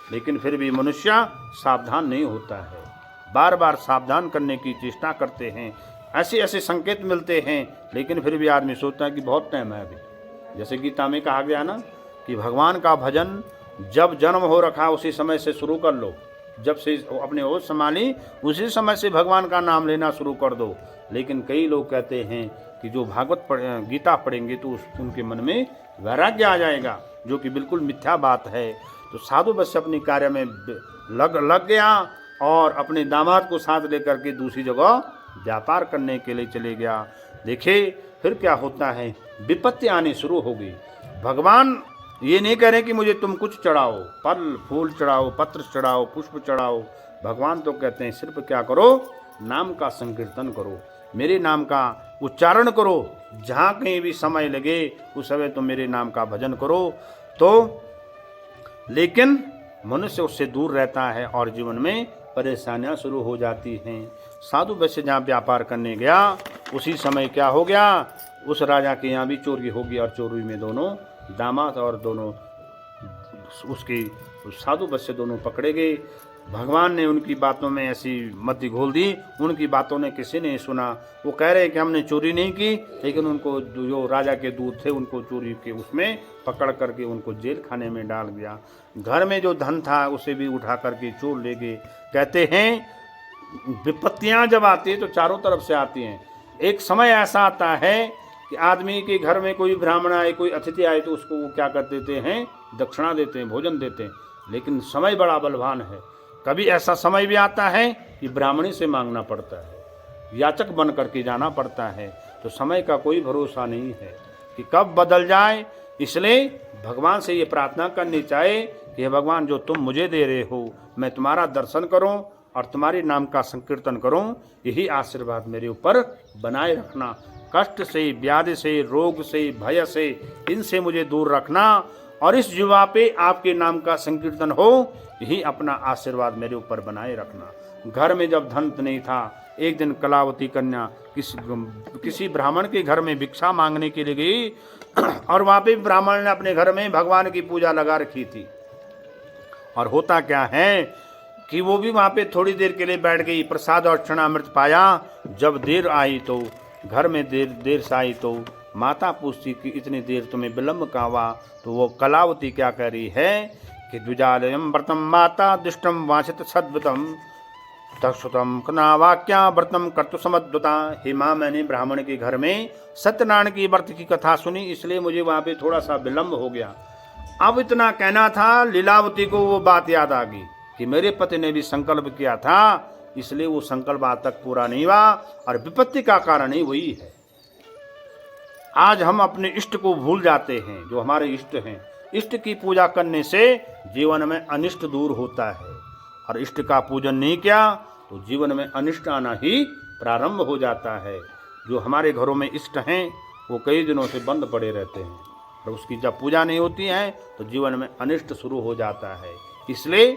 लेकिन फिर भी मनुष्य सावधान नहीं होता है। बार बार सावधान करने की चेष्टा करते हैं, ऐसे ऐसे संकेत मिलते हैं, लेकिन फिर भी आदमी सोचता है कि बहुत टाइम है अभी। जैसे गीता में कहा गया ना कि भगवान का भजन जब जन्म हो रखा उसी समय से शुरू कर लो, जब से अपने होश संभाली उसी समय से भगवान का नाम लेना शुरू कर दो। लेकिन कई लोग कहते हैं कि जो भागवत गीता पढ़ेंगे तो उनके मन में वैराग्य आ जाएगा, जो कि बिल्कुल मिथ्या बात है। तो साधु बस अपने कार्य में लग गया और अपने दामाद को साथ लेकर के दूसरी जगह व्यापार करने के लिए चले गया। देखिए फिर क्या होता है, विपत्ति आनी शुरू हो गई। भगवान ये नहीं कह रहे कि मुझे तुम कुछ चढ़ाओ, फल फूल चढ़ाओ, पत्र चढ़ाओ, पुष्प चढ़ाओ। भगवान तो कहते हैं सिर्फ क्या करो, नाम का संकीर्तन करो, मेरे नाम का उच्चारण करो। जहाँ कहीं भी समय लगे उस समय तो मेरे नाम का भजन करो। तो लेकिन मनुष्य उससे दूर रहता है और जीवन में परेशानियां शुरू हो जाती हैं। साधु वैश्य जहाँ व्यापार करने गया उसी समय क्या हो गया, उस राजा के यहाँ भी चोरी हो गई और चोरी में दोनों दामाद और दोनों उसके साधु वैश्य दोनों पकड़े गए। भगवान ने उनकी बातों में ऐसी मति घोल दी, उनकी बातों ने किसी नहीं सुना। वो कह रहे कि हमने चोरी नहीं की, लेकिन उनको जो राजा के दूत थे उनको चोरी के उसमें पकड़ करके उनको जेल खाने में डाल दिया। घर में जो धन था उसे भी उठा करके चोर ले गए। कहते हैं विपत्तियां जब आती है तो चारों तरफ से आती हैं। एक समय ऐसा आता है कि आदमी के घर में कोई ब्राह्मण आए, कोई अतिथि आए तो उसको वो क्या कर देते हैं, दक्षिणा देते हैं, भोजन देते हैं। लेकिन समय बड़ा बलवान है। कभी ऐसा समय भी आता है कि ब्राह्मणी से मांगना पड़ता है, याचक बन करके जाना पड़ता है। तो समय का कोई भरोसा नहीं है कि कब बदल जाए। इसलिए भगवान से ये प्रार्थना करनी चाहिए कि हे भगवान, जो तुम मुझे दे रहे हो मैं तुम्हारा दर्शन करूं और तुम्हारे नाम का संकीर्तन करूं, यही आशीर्वाद मेरे ऊपर बनाए रखना। कष्ट से, व्याधि से, रोग से, भय से, इनसे मुझे दूर रखना और इस युवा पे आपके नाम का संकीर्तन हो, यही अपना आशीर्वाद मेरे ऊपर बनाए रखना। घर में जब धन नहीं था, एक दिन कलावती कन्या किसी ब्राह्मण के घर में भिक्षा मांगने के लिए गई और वहाँ पे ब्राह्मण ने अपने घर में भगवान की पूजा लगा रखी थी। और होता क्या है कि वो भी वहाँ पे थोड़ी देर के लिए बैठ गई, प्रसाद और चरणामृत पाया। जब देर आई तो घर में देर से आई तो माता पूछती कि इतनी देर तुम्हें विलम्ब का हुआ। तो वो कलावती क्या कह रही है कि द्विजालयम व्रतम माता दुष्टम वांछित सद्वतम तत्सुतम कनावाक्या व्रतम कर्तु समद्वता। हे माँ, मैंने ब्राह्मण के घर में सत्यनारायण की व्रत की कथा सुनी, इसलिए मुझे वहाँ पे थोड़ा सा विलम्ब हो गया। अब इतना कहना था, लीलावती को वो बात याद आ गई कि मेरे पति ने भी संकल्प किया था, इसलिए वो संकल्प आज तक पूरा नहीं हुआ और विपत्ति का कारण ही वही है। आज हम अपने इष्ट को भूल जाते हैं, जो हमारे इष्ट हैं। इष्ट की पूजा करने से जीवन में अनिष्ट दूर होता है और इष्ट का पूजन नहीं किया तो जीवन में अनिष्ट आना ही प्रारंभ हो जाता है। जो हमारे घरों में इष्ट हैं वो कई दिनों से बंद पड़े रहते हैं और उसकी जब पूजा नहीं होती है तो जीवन में अनिष्ट शुरू हो जाता है। इसलिए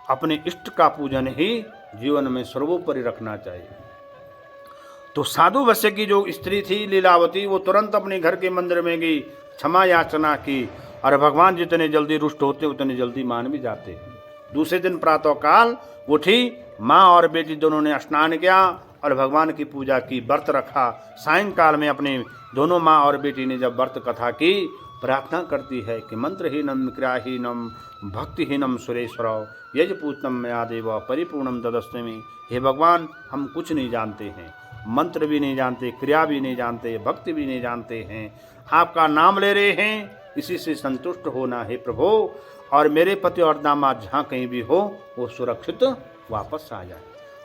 अपने इष्ट का पूजन ही जीवन में सर्वोपरि रखना चाहिए। तो साधु वैश्य की जो स्त्री थी लीलावती, वो तुरंत अपने घर के मंदिर में गई, क्षमा याचना की। और भगवान जितने जल्दी रुष्ट होते उतने जल्दी मान भी जाते। दूसरे दिन प्रातःकाल उठी, माँ और बेटी दोनों ने स्नान किया और भगवान की पूजा की, व्रत रखा। सायंकाल में अपने दोनों माँ और बेटी ने जब व्रत कथा की, प्रार्थना करती है कि मंत्रहीनम क्रियाहीनम भक्तिहीनम सुरेश्वर यजपूतम मया देव परिपूर्णम ददस्मि। हे भगवान, हम कुछ नहीं जानते हैं, मंत्र भी नहीं जानते, क्रिया भी नहीं जानते, भक्ति भी नहीं जानते हैं। आपका नाम ले रहे हैं, इसी से संतुष्ट होना है प्रभु। और मेरे पति और दामाद जहाँ कहीं भी हो वो सुरक्षित वापस आ जाए।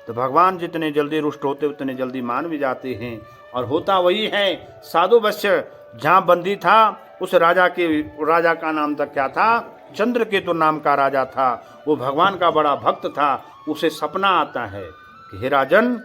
तो भगवान जितने जल्दी रुष्ट होते उतने जल्दी मान भी जाते हैं। और होता वही है, साधु वैश्य जहाँ बंदी था उस राजा का नाम तक क्या था, चंद्रकेतु नाम का राजा था। वो भगवान का बड़ा भक्त था। उसे सपना आता है कि हे राजन,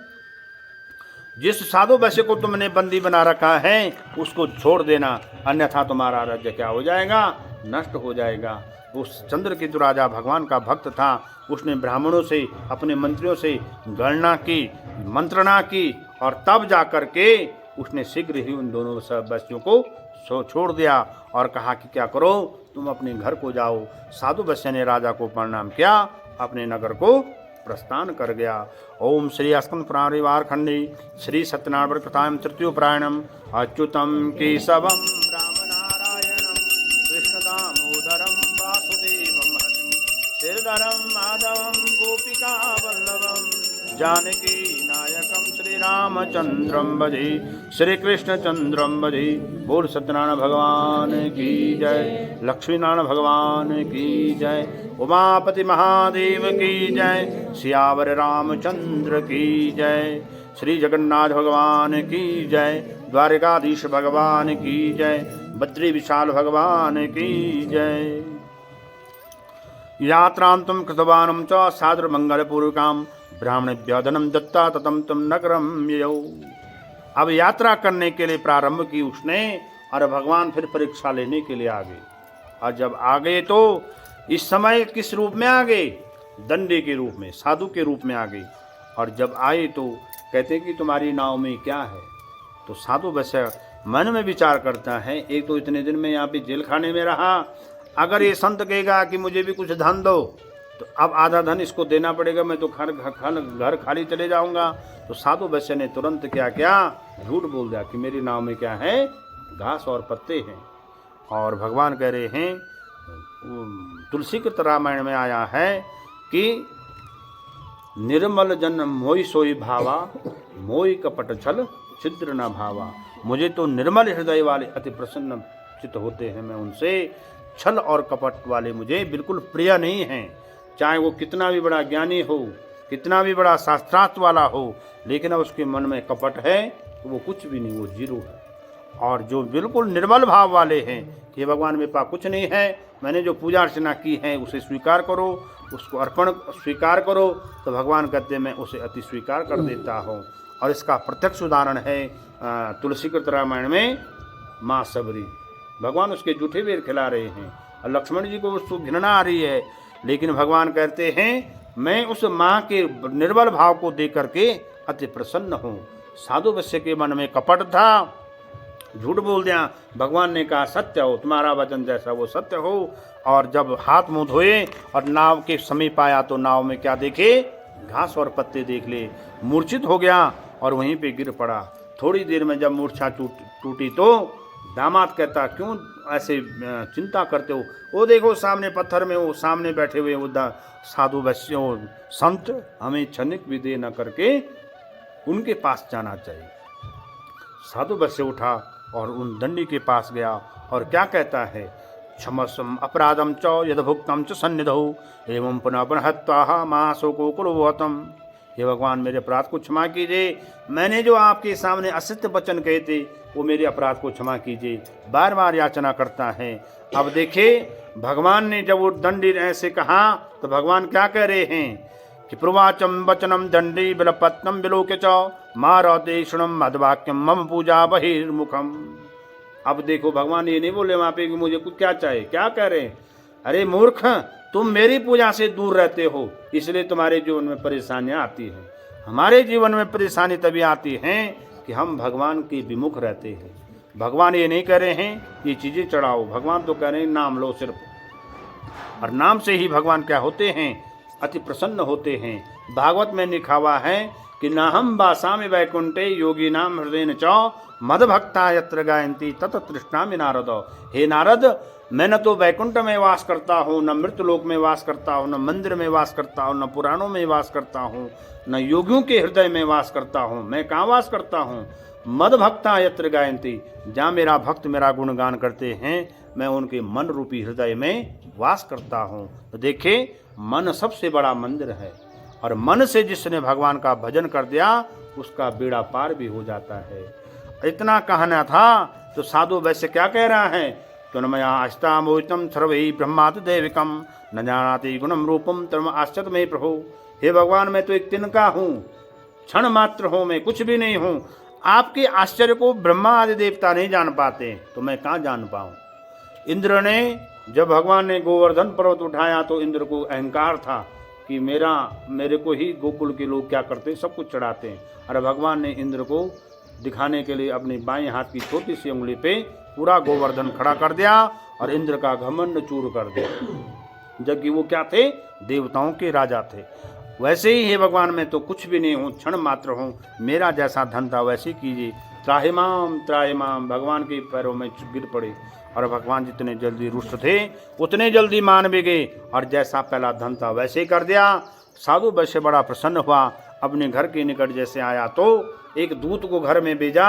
जिस साधु वैश्य को तुमने बंदी बना रखा है उसको छोड़ देना, अन्यथा तुम्हारा राज्य क्या हो जाएगा, नष्ट हो जाएगा। उस चंद्रकेतु राजा भगवान का भक्त था। उसने ब्राह्मणों से, अपने मंत्रियों से गणना की, मंत्रणा की और तब जाकर के उसने शीघ्र ही उन दोनों वैश्यों को छोड़ दिया और कहा कि क्या करो, तुम अपने घर को जाओ। साधु वैश्य ने राजा को प्रणाम किया, अपने नगर को प्रस्थान कर गया। ओम श्री अस्कंद पुराण खंडी श्री सत्यनारायण कथाम तृतीयोपरायणम अच्युतम केशवम राम नारायणम कृष्ण दामोदरम वासुदेवम श्रीधरम माधवम गोपिका वल्लभम जानकी नायकम श्री रामचंद्रम भजे श्री कृष्ण चंद्रम भजे। बोल सत्यनारायण भगवान की जय, लक्ष्मी नारायण भगवान की जय, उमापति महादेव की जय, सियावर रामचंद्र की जय, श्री जगन्नाथ भगवान की जय, द्वारिकाधीश भगवान की जय, बद्री विशाल भगवान की जय। यात्रांतम कृतवानम च सादर मंगल पूर्वकाम ब्राह्मणेभ्यो धनम दत्ता ततम तुम नगरम ययौ। अब यात्रा करने के लिए प्रारंभ की उसने, और भगवान फिर परीक्षा लेने के लिए आ गए। और जब आ गए तो इस समय किस रूप में आ गए, दंडी के रूप में, साधु के रूप में आ गए। और जब आए तो कहते कि तुम्हारी नाव में क्या है। तो साधु वैसे मन में विचार करता है, एक तो इतने दिन में यहाँ पे जेल खाने में रहा, अगर ये संत कहेगा कि मुझे भी कुछ धन दो तो अब आधा धन इसको देना पड़ेगा, मैं तो घर खाली चले जाऊंगा। तो साधु वैश्य ने तुरंत क्या झूठ बोल दिया कि मेरी नाव में क्या है, घास और पत्ते हैं। और भगवान कह रहे हैं, तुलसीकृत रामायण में आया है कि निर्मल जन मोहि सोई भावा, मोहि कपट छल छिद्र न भावा। मुझे तो निर्मल हृदय वाले अति प्रसन्न चित्त होते हैं, मैं उनसे, छल और कपट वाले मुझे बिल्कुल प्रिय नहीं हैं। चाहे वो कितना भी बड़ा ज्ञानी हो, कितना भी बड़ा शास्त्रार्थ वाला हो, लेकिन अब उसके मन में कपट है तो वो कुछ भी नहीं, वो जीरो है। और जो बिल्कुल निर्मल भाव वाले हैं कि भगवान मेरे पास कुछ नहीं है, मैंने जो पूजा अर्चना की है उसे स्वीकार करो, उसको अर्पण स्वीकार करो, तो भगवान कहते हैं मैं उसे अति स्वीकार कर देता हूँ। और इसका प्रत्यक्ष उदाहरण है तुलसीकृत रामायण में माँ सबरी। भगवान उसके जूठे बेर खिला रहे हैं और लक्ष्मण जी को उसको घृणा आ रही है, लेकिन भगवान कहते हैं मैं उस माँ के निर्बल भाव को देख करके अति प्रसन्न हूँ। साधु वैश्य के मन में कपट था, झूठ बोल दिया। भगवान ने कहा सत्य हो, तुम्हारा वचन जैसा वो सत्य हो। और जब हाथ मुंह धोए और नाव के समीप आया तो नाव में क्या देखे, घास और पत्ते देख ले, मूर्छित हो गया और वहीं पे गिर पड़ा। थोड़ी देर में जब मूर्छा टूटी तो दामाद कहता क्यों ऐसे चिंता करते हो, वो देखो सामने पत्थर में वो सामने बैठे हुए वो साधु वैश्य संत, हमें क्षणिक भी दे न करके उनके पास जाना चाहिए। साधु वैश्य उठा और उन दंडी के पास गया और क्या कहता है, क्षमस्व अपराधम च यद भुक्तम च सन्निधौ एवं पुनः पुनः हत्वा महाशोको कुलवतम। हे भगवान मेरे अपराध को क्षमा कीजिए, मैंने जो आपके सामने असत्य वचन कहे थे वो मेरे अपराध को क्षमा कीजिए, बार बार याचना करता है। अब देखिए भगवान ने जब वो दंडी ऐसे कहा तो भगवान क्या कह रहे हैं कि प्रवाचम वचनम दंडी बिलपत्नम बिलोके च मारते शुणम मधवाक्यम मम पूजा बहिर्मुखम। अब देखो भगवान ये नहीं बोले वहां पे कि मुझे कुछ क्या चाहिए, क्या कह रहे हैं, अरे मूर्ख तुम मेरी पूजा से दूर रहते हो इसलिए तुम्हारे जीवन में परेशानियां आती हैं। हमारे जीवन में परेशानी तभी आती हैं कि हम भगवान के विमुख रहते हैं। भगवान ये नहीं कह रहे हैं ये चीज़ें चढ़ाओ, भगवान तो कह रहे हैं नाम लो सिर्फ, और नाम से ही भगवान क्या होते हैं, अति प्रसन्न होते हैं। भागवत में लिखा हुआ है कि नाहम वासामि वैकुंठे योगी नाम हृदय च मद भक्ता यत्र गायन्ति तत तृष्णामि नारद। हे नारद, मैं न तो वैकुंठ में वास करता हूँ, न मृतलोक में वास करता हूँ, न मंदिर में वास करता हूँ, न पुराणों में वास करता हूँ, न योगियों के हृदय में वास करता हूँ। मैं कहाँ वास करता हूँ, मद भक्ता यत्र गायन्ति, जहाँ मेरा भक्त मेरा गुणगान करते हैं मैं उनके मन रूपी हृदय में वास करता हूँ। तो देखिए मन सबसे बड़ा मंदिर है, और मन से जिसने भगवान का भजन कर दिया उसका बेड़ा पार भी हो जाता है। इतना कहना था तो साधु वैश्य क्या कह रहा है, तन्मया आस्था मोहितम सर्वै ब्रह्मात दैविकम न जानाति गुणम रूपम तम आश्चर्य में प्रभु। हे भगवान मैं तो एक तिनका हूँ, क्षण मात्र हूँ, मैं कुछ भी नहीं हूँ। आपके आश्चर्य को ब्रह्मा आदि देवता नहीं जान पाते, तो मैं कहाँ जान पाऊँ। इंद्र ने जब भगवान ने गोवर्धन पर्वत उठाया तो इंद्र को अहंकार था कि मेरे को ही गोकुल के लोग क्या करते हैं, सब कुछ चढ़ाते हैं। अरे भगवान ने इंद्र को दिखाने के लिए अपनी बाएं हाथ की छोटी सी उंगली पे पूरा गोवर्धन खड़ा कर दिया और इंद्र का घमंड चूर कर दिया, जबकि वो क्या थे, देवताओं के राजा थे। वैसे ही हे भगवान, मैं तो कुछ भी नहीं हूँ, क्षण मात्र हूँ, मेरा जैसा धन था वैसे कीजिए। त्राहिमाम, भगवान के पैरों में गिर पड़े और भगवान जितने जल्दी रुष्ट थे उतने जल्दी मान भी गए और जैसा पहला धन था वैसे कर दिया। साधु वैश्य बड़ा प्रसन्न हुआ, अपने घर के निकट जैसे आया तो एक दूत को घर में भेजा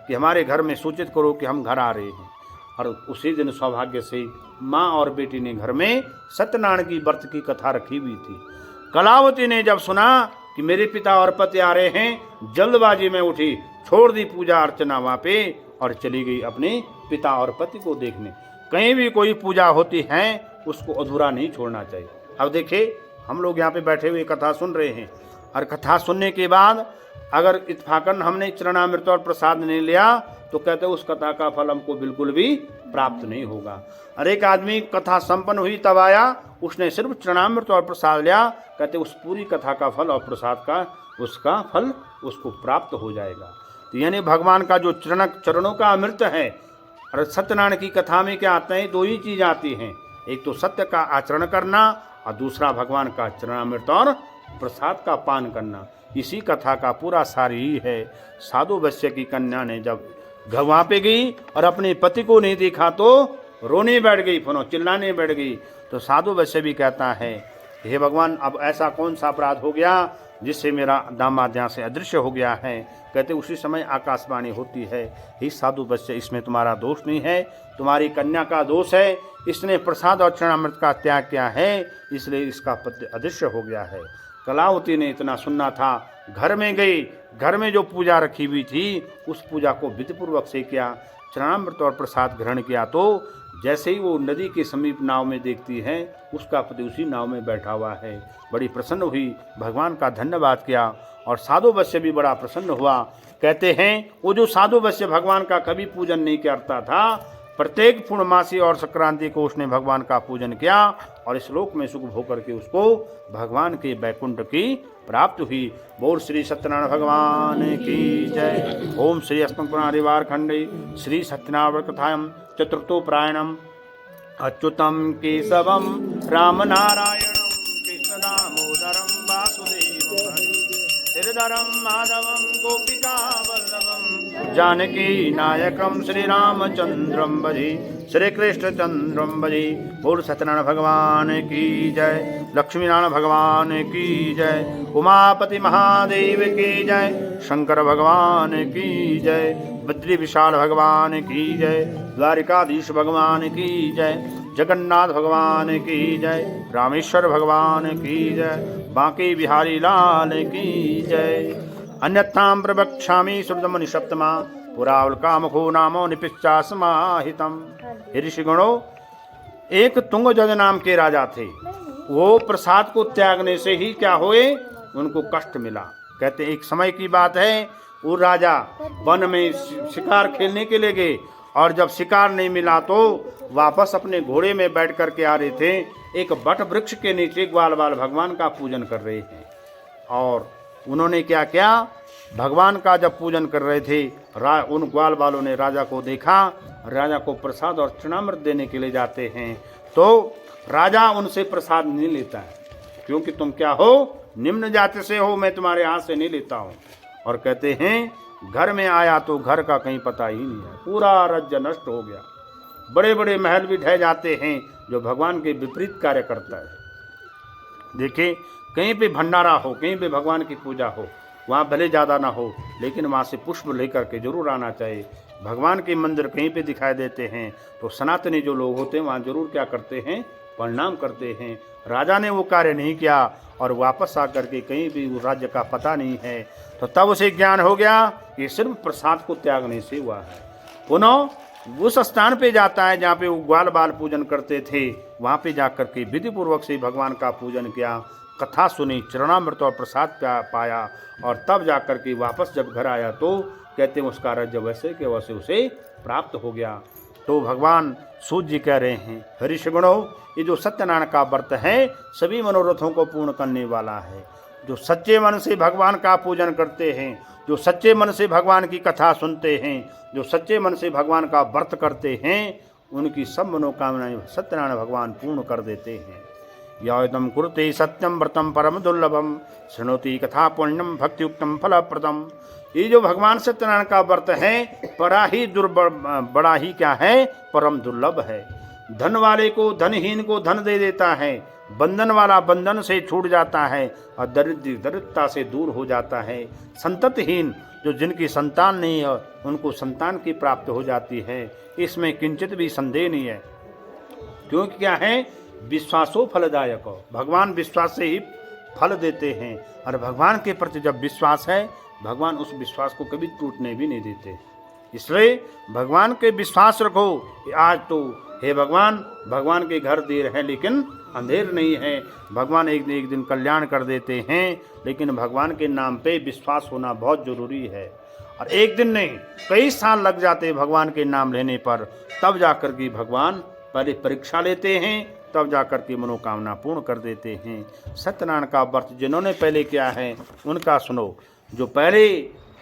कि हमारे घर में सूचित करो कि हम घर आ रहे हैं। और उसी दिन सौभाग्य से माँ और बेटी ने घर में सत्यनारायण की व्रत की कथा रखी हुई थी। कलावती ने जब सुना कि मेरे पिता और पति आ रहे हैं, जल्दबाजी में उठी, छोड़ दी पूजा अर्चना वहाँ पे और चली गई अपने पिता और पति को देखने। कहीं भी कोई पूजा होती है उसको अधूरा नहीं छोड़ना चाहिए। अब देखिए, हम लोग यहाँ पे बैठे हुए कथा सुन रहे हैं और कथा सुनने के बाद अगर इत्फाकन हमने चरणामृत और प्रसाद नहीं लिया तो कहते उस कथा का फल हमको बिल्कुल भी प्राप्त नहीं होगा। और एक आदमी कथा संपन्न हुई तब आया, उसने सिर्फ चरणामृत और प्रसाद लिया, कहते उस पूरी कथा का फल और प्रसाद का उसका फल उसको प्राप्त हो जाएगा। तो यानी भगवान का जो चरणों का अमृत है। और सत्यनारायण की कथा में क्या आता है, दो ही चीज आती हैं, एक तो सत्य का आचरण करना और दूसरा भगवान का चरणामृत और प्रसाद का पान करना। इसी कथा का पूरा सार ही है। साधु वैश्य की कन्या ने जब वहाँ पे गई और अपने पति को नहीं देखा तो रोने बैठ गई, पुनः चिल्लाने बैठ गई। तो साधु वैश्य भी कहता है, हे भगवान, अब ऐसा कौन सा अपराध हो गया जिससे मेरा दामाद यहाँ से अदृश्य हो गया है। कहते उसी समय आकाशवाणी होती है, हे साधु वैश्य, इसमें तुम्हारा दोष नहीं है, तुम्हारी कन्या का दोष है। इसने प्रसाद और चरणामृत का त्याग किया है, इसलिए इसका पति अदृश्य हो गया है। कलावती ने इतना सुनना था, घर में गई, घर में जो पूजा रखी हुई थी उस पूजा को विधिपूर्वक से किया, चरणामृत और प्रसाद ग्रहण किया। तो जैसे ही वो नदी के समीप नाव में देखती है उसका पति उसी नाव में बैठा हुआ है। बड़ी प्रसन्न हुई, भगवान का धन्यवाद किया और साधु वैश्य भी बड़ा प्रसन्न हुआ। कहते हैं वो जो साधु वैश्य भगवान का कभी पूजन नहीं करता था, प्रत्येक पूर्णमासी और संक्रांति को उसने भगवान का पूजन किया और इस लोक में सुख भोग करके उसको भगवान के बैकुंठ की प्राप्त हुई। बोल श्री सत्यनारायण भगवान की जय। ओम श्री अस्मत्पुराण खंडे श्री सत्यनारायण कथायां चतुर्थोपरायणम अच्युतम केशवम राम नारायणम कृष्ण दामोदरम वासुदेवम श्रीधरम माधवम गोपिका वल्लभम जानकी नायकम श्री रामचंद्रम भजे श्री कृष्ण चंद्रम भजे। बोल सत्यनारायण भगवान की जय, लक्ष्मीनारायण भगवान की जय, उमापति महादेव की जय, शंकर भगवान की जय, बद्री विशाल भगवान की जय, द्वारिकाधीश भगवान की जय, जगन्नाथ भगवान की जय, रामेश्वर भगवान की जय, बांके बिहारी लाल की जय। अन्यथां प्रवक्ष्यामि श्रुतम निषप्तमा पुरावल कामको नामो निपिच्चा समाहितम। ऋषिगणों, एक तुंगजद नाम के राजा थे। वो प्रसाद को त्यागने से ही क्या हुए, उनको कष्ट मिला। कहते एक समय की बात है, वो राजा वन में शिकार खेलने के लिए गए और जब शिकार नहीं मिला तो वापस अपने घोड़े में बैठ करके आ रहे थे। एक बट वृक्ष के नीचे ग्वाल बाल भगवान का पूजन कर रहे हैं और उन्होंने क्या किया, भगवान का जब पूजन कर रहे थे उन ग्वाल बालों ने राजा को देखा। राजा को प्रसाद और चरणामृत देने के लिए जाते हैं तो राजा उनसे प्रसाद नहीं लेता है, क्योंकि तुम क्या हो, निम्न जाति से हो, मैं तुम्हारे हाथ से नहीं लेता हूँ। और कहते हैं घर में आया तो घर का कहीं पता ही नहीं है, पूरा राज्य नष्ट हो गया। बड़े बड़े महल भी ढह जाते हैं जो भगवान के विपरीत कार्य करता है। देखिए, कहीं पे भंडारा हो, कहीं पे भगवान की पूजा हो, वहाँ भले ज़्यादा ना हो लेकिन वहाँ से पुष्प लेकर के जरूर आना चाहिए। भगवान के मंदिर कहीं पे दिखाई देते हैं तो सनातनी जो लोग होते हैं वहाँ जरूर क्या करते हैं, प्रणाम करते हैं। राजा ने वो कार्य नहीं किया और वापस आकर के कहीं भी राज्य का पता नहीं है। तो तब उसे ज्ञान हो गया कि सिर्फ प्रसाद को त्यागने से हुआ है। पुनः उस स्थान पे जाता है जहाँ पे वो ग्वाल बाल पूजन करते थे, वहाँ पे जाकर के विधि पूर्वक से भगवान का पूजन किया, कथा सुनी, चरणामृत और प्रसाद पाया, और तब जाकर के वापस जब घर आया तो कहते हैं उसका राज्य वैसे के वैसे उसे प्राप्त हो गया। तो भगवान सूत जी कह रहे हैं, हरिषगणों, ये जो सत्यनारायण का व्रत है सभी मनोरथों को पूर्ण करने वाला है। जो सच्चे मन से भगवान का पूजन करते हैं, जो सच्चे मन से भगवान की कथा सुनते हैं, जो सच्चे मन से भगवान का व्रत करते हैं, उनकी सब मनोकामनाएं सत्यनारायण भगवान पूर्ण कर देते हैं। यादम कुरुते सत्यम व्रतम परम दुर्लभम, शृणोति कथा पुण्यम भक्तियुक्तम फलप्रदम। ये जो भगवान सत्यनारायण का व्रत है बड़ा ही क्या है, परम दुर्लभ है। धन वाले को, धनहीन को धन दे देता है, बंधन वाला बंधन से छूट जाता है, और दरिद्रता से दूर हो जाता है। संततहीन, जो जिनकी संतान नहीं है उनको संतान की प्राप्ति हो जाती है। इसमें किंचित भी संदेह नहीं है, क्योंकि क्या है, विश्वासो फलदायक। भगवान विश्वास से ही फल देते हैं, और भगवान के प्रति जब विश्वास है, भगवान उस विश्वास को कभी टूटने भी नहीं देते। इसलिए भगवान के विश्वास रखो। आज तो हे भगवान, भगवान के घर देर है लेकिन अंधेर नहीं है। भगवान एक दिन कल्याण कर देते हैं, लेकिन भगवान के नाम पे विश्वास होना बहुत जरूरी है। और एक दिन नहीं, कई साल लग जाते भगवान के नाम लेने पर, तब जाकर के भगवान पहले परीक्षा लेते हैं, तब जाकर के मनोकामना पूर्ण कर देते हैं। सत्यनारायण का व्रत जिन्होंने पहले किया है उनका सुनो। जो पहले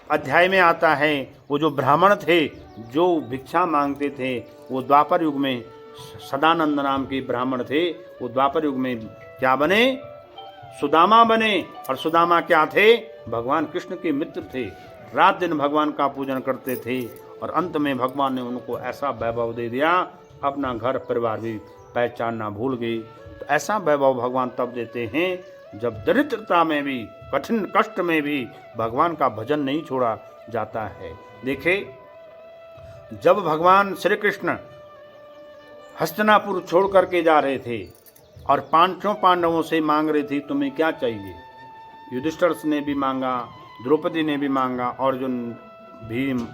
अध्याय में आता है, वो जो ब्राह्मण थे जो भिक्षा मांगते थे, वो द्वापर युग में सदानंद नाम के ब्राह्मण थे। वो द्वापर युग में क्या बने, सुदामा बने। और सुदामा क्या थे, भगवान कृष्ण के मित्र थे। रात दिन भगवान का पूजन करते थे, और अंत में भगवान ने उनको ऐसा वैभव दे दिया, अपना घर परिवार भी पहचानना भूल गई। तो ऐसा वैभव भगवान तब देते हैं जब दरिद्रता में भी, कठिन कष्ट में भी भगवान का भजन नहीं छोड़ा जाता है। देखे, जब भगवान श्री कृष्ण हस्तिनापुर छोड़ करके जा रहे थे और पांचों पांडवों से मांग रहे थे तुम्हें क्या चाहिए, युधिष्ठिर ने भी मांगा, द्रौपदी ने भी मांगा, अर्जुन, भीम,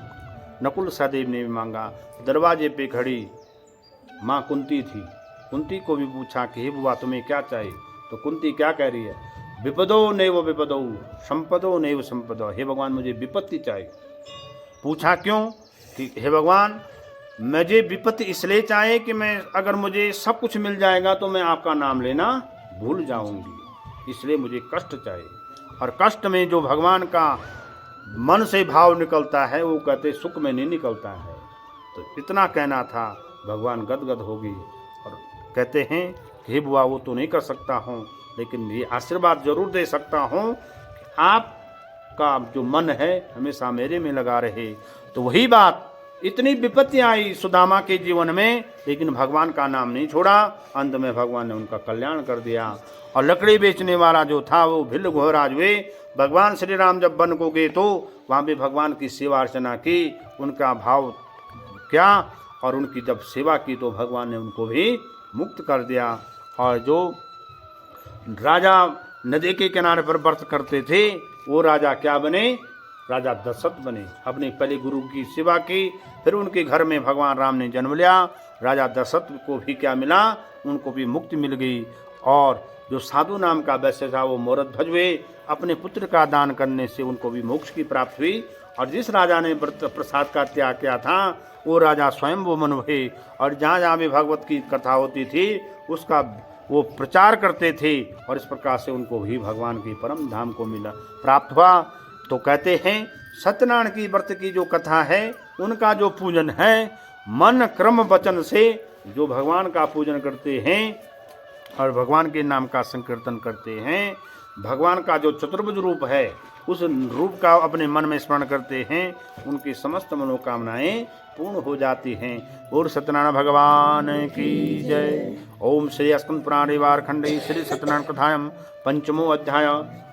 नकुल, सहदेव ने भी मांगा। दरवाजे पे खड़ी माँ कुंती थी, कुंती को भी पूछा कि हे बुआ तुम्हें क्या चाहिए, तो कुंती क्या कह रही है, विपदो नैव विपदो संपदो नैव संपदो। हे भगवान मुझे विपत्ति चाहिए। पूछा क्यों, कि हे भगवान मुझे विपत्ति इसलिए चाहिए कि मैं, अगर मुझे सब कुछ मिल जाएगा तो मैं आपका नाम लेना भूल जाऊंगी, इसलिए मुझे कष्ट चाहिए। और कष्ट में जो भगवान का मन से भाव निकलता है वो कहते सुख में नहीं निकलता है। तो इतना कहना था, भगवान गदगद हो गई और कहते हैं कि हे बुआ वो तो नहीं कर सकता हूँ, लेकिन ये आशीर्वाद जरूर दे सकता हूँ कि आपका जो मन है हमेशा मेरे में लगा रहे। तो वही बात, इतनी विपत्तियां आई सुदामा के जीवन में, लेकिन भगवान का नाम नहीं छोड़ा। अंत में भगवान ने उनका कल्याण कर दिया। और लकड़ी बेचने वाला जो था वो भिल्ल घोराज हुए। भगवान श्री राम जब वन को गए तो वहाँ पे भगवान की सेवा अर्चना की, उनका भाव क्या, और उनकी जब सेवा की तो भगवान ने उनको भी मुक्त कर दिया। और जो राजा नदी के किनारे पर व्रत करते थे वो राजा क्या बने, राजा दशरथ बने। अपने पहले गुरु की सेवा की, फिर उनके घर में भगवान राम ने जन्म लिया। राजा दशरथ को भी क्या मिला, उनको भी मुक्ति मिल गई। और जो साधु नाम का वैश्य था वो मोरत ध्वज हुए, अपने पुत्र का दान करने से उनको भी मोक्ष की प्राप्ति हुई। और जिस राजा ने व्रत प्रसाद का त्याग किया था वो राजा स्वयं वो मन हुए, और जहाँ जहाँ भी भगवत की कथा होती थी उसका वो प्रचार करते थे, और इस प्रकार से उनको भी भगवान की परम धाम को मिला प्राप्त हुआ। तो कहते हैं सत्यनारायण की व्रत की जो कथा है, उनका जो पूजन है, मन क्रम वचन से जो भगवान का पूजन करते हैं और भगवान के नाम का संकीर्तन करते हैं, भगवान का जो चतुर्भुज रूप है उस रूप का अपने मन में स्मरण करते हैं, उनकी समस्त मनोकामनाएं पूर्ण हो जाती हैं। और सत्यनारायण भगवान की जय। ओम श्री स्कंद पुराणे वारखंडे श्री सत्यनारायण कथायां पंचमो अध्याय।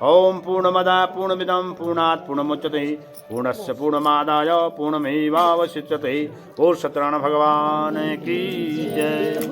ओम पूर्णमदा पूर्णमिदं पूर्णात् पूर्णमुच्यते पूर्णस्य पूर्णमादाय पूर्णमेवावशिष्यते। और सत्यनारायण भगवान की जय।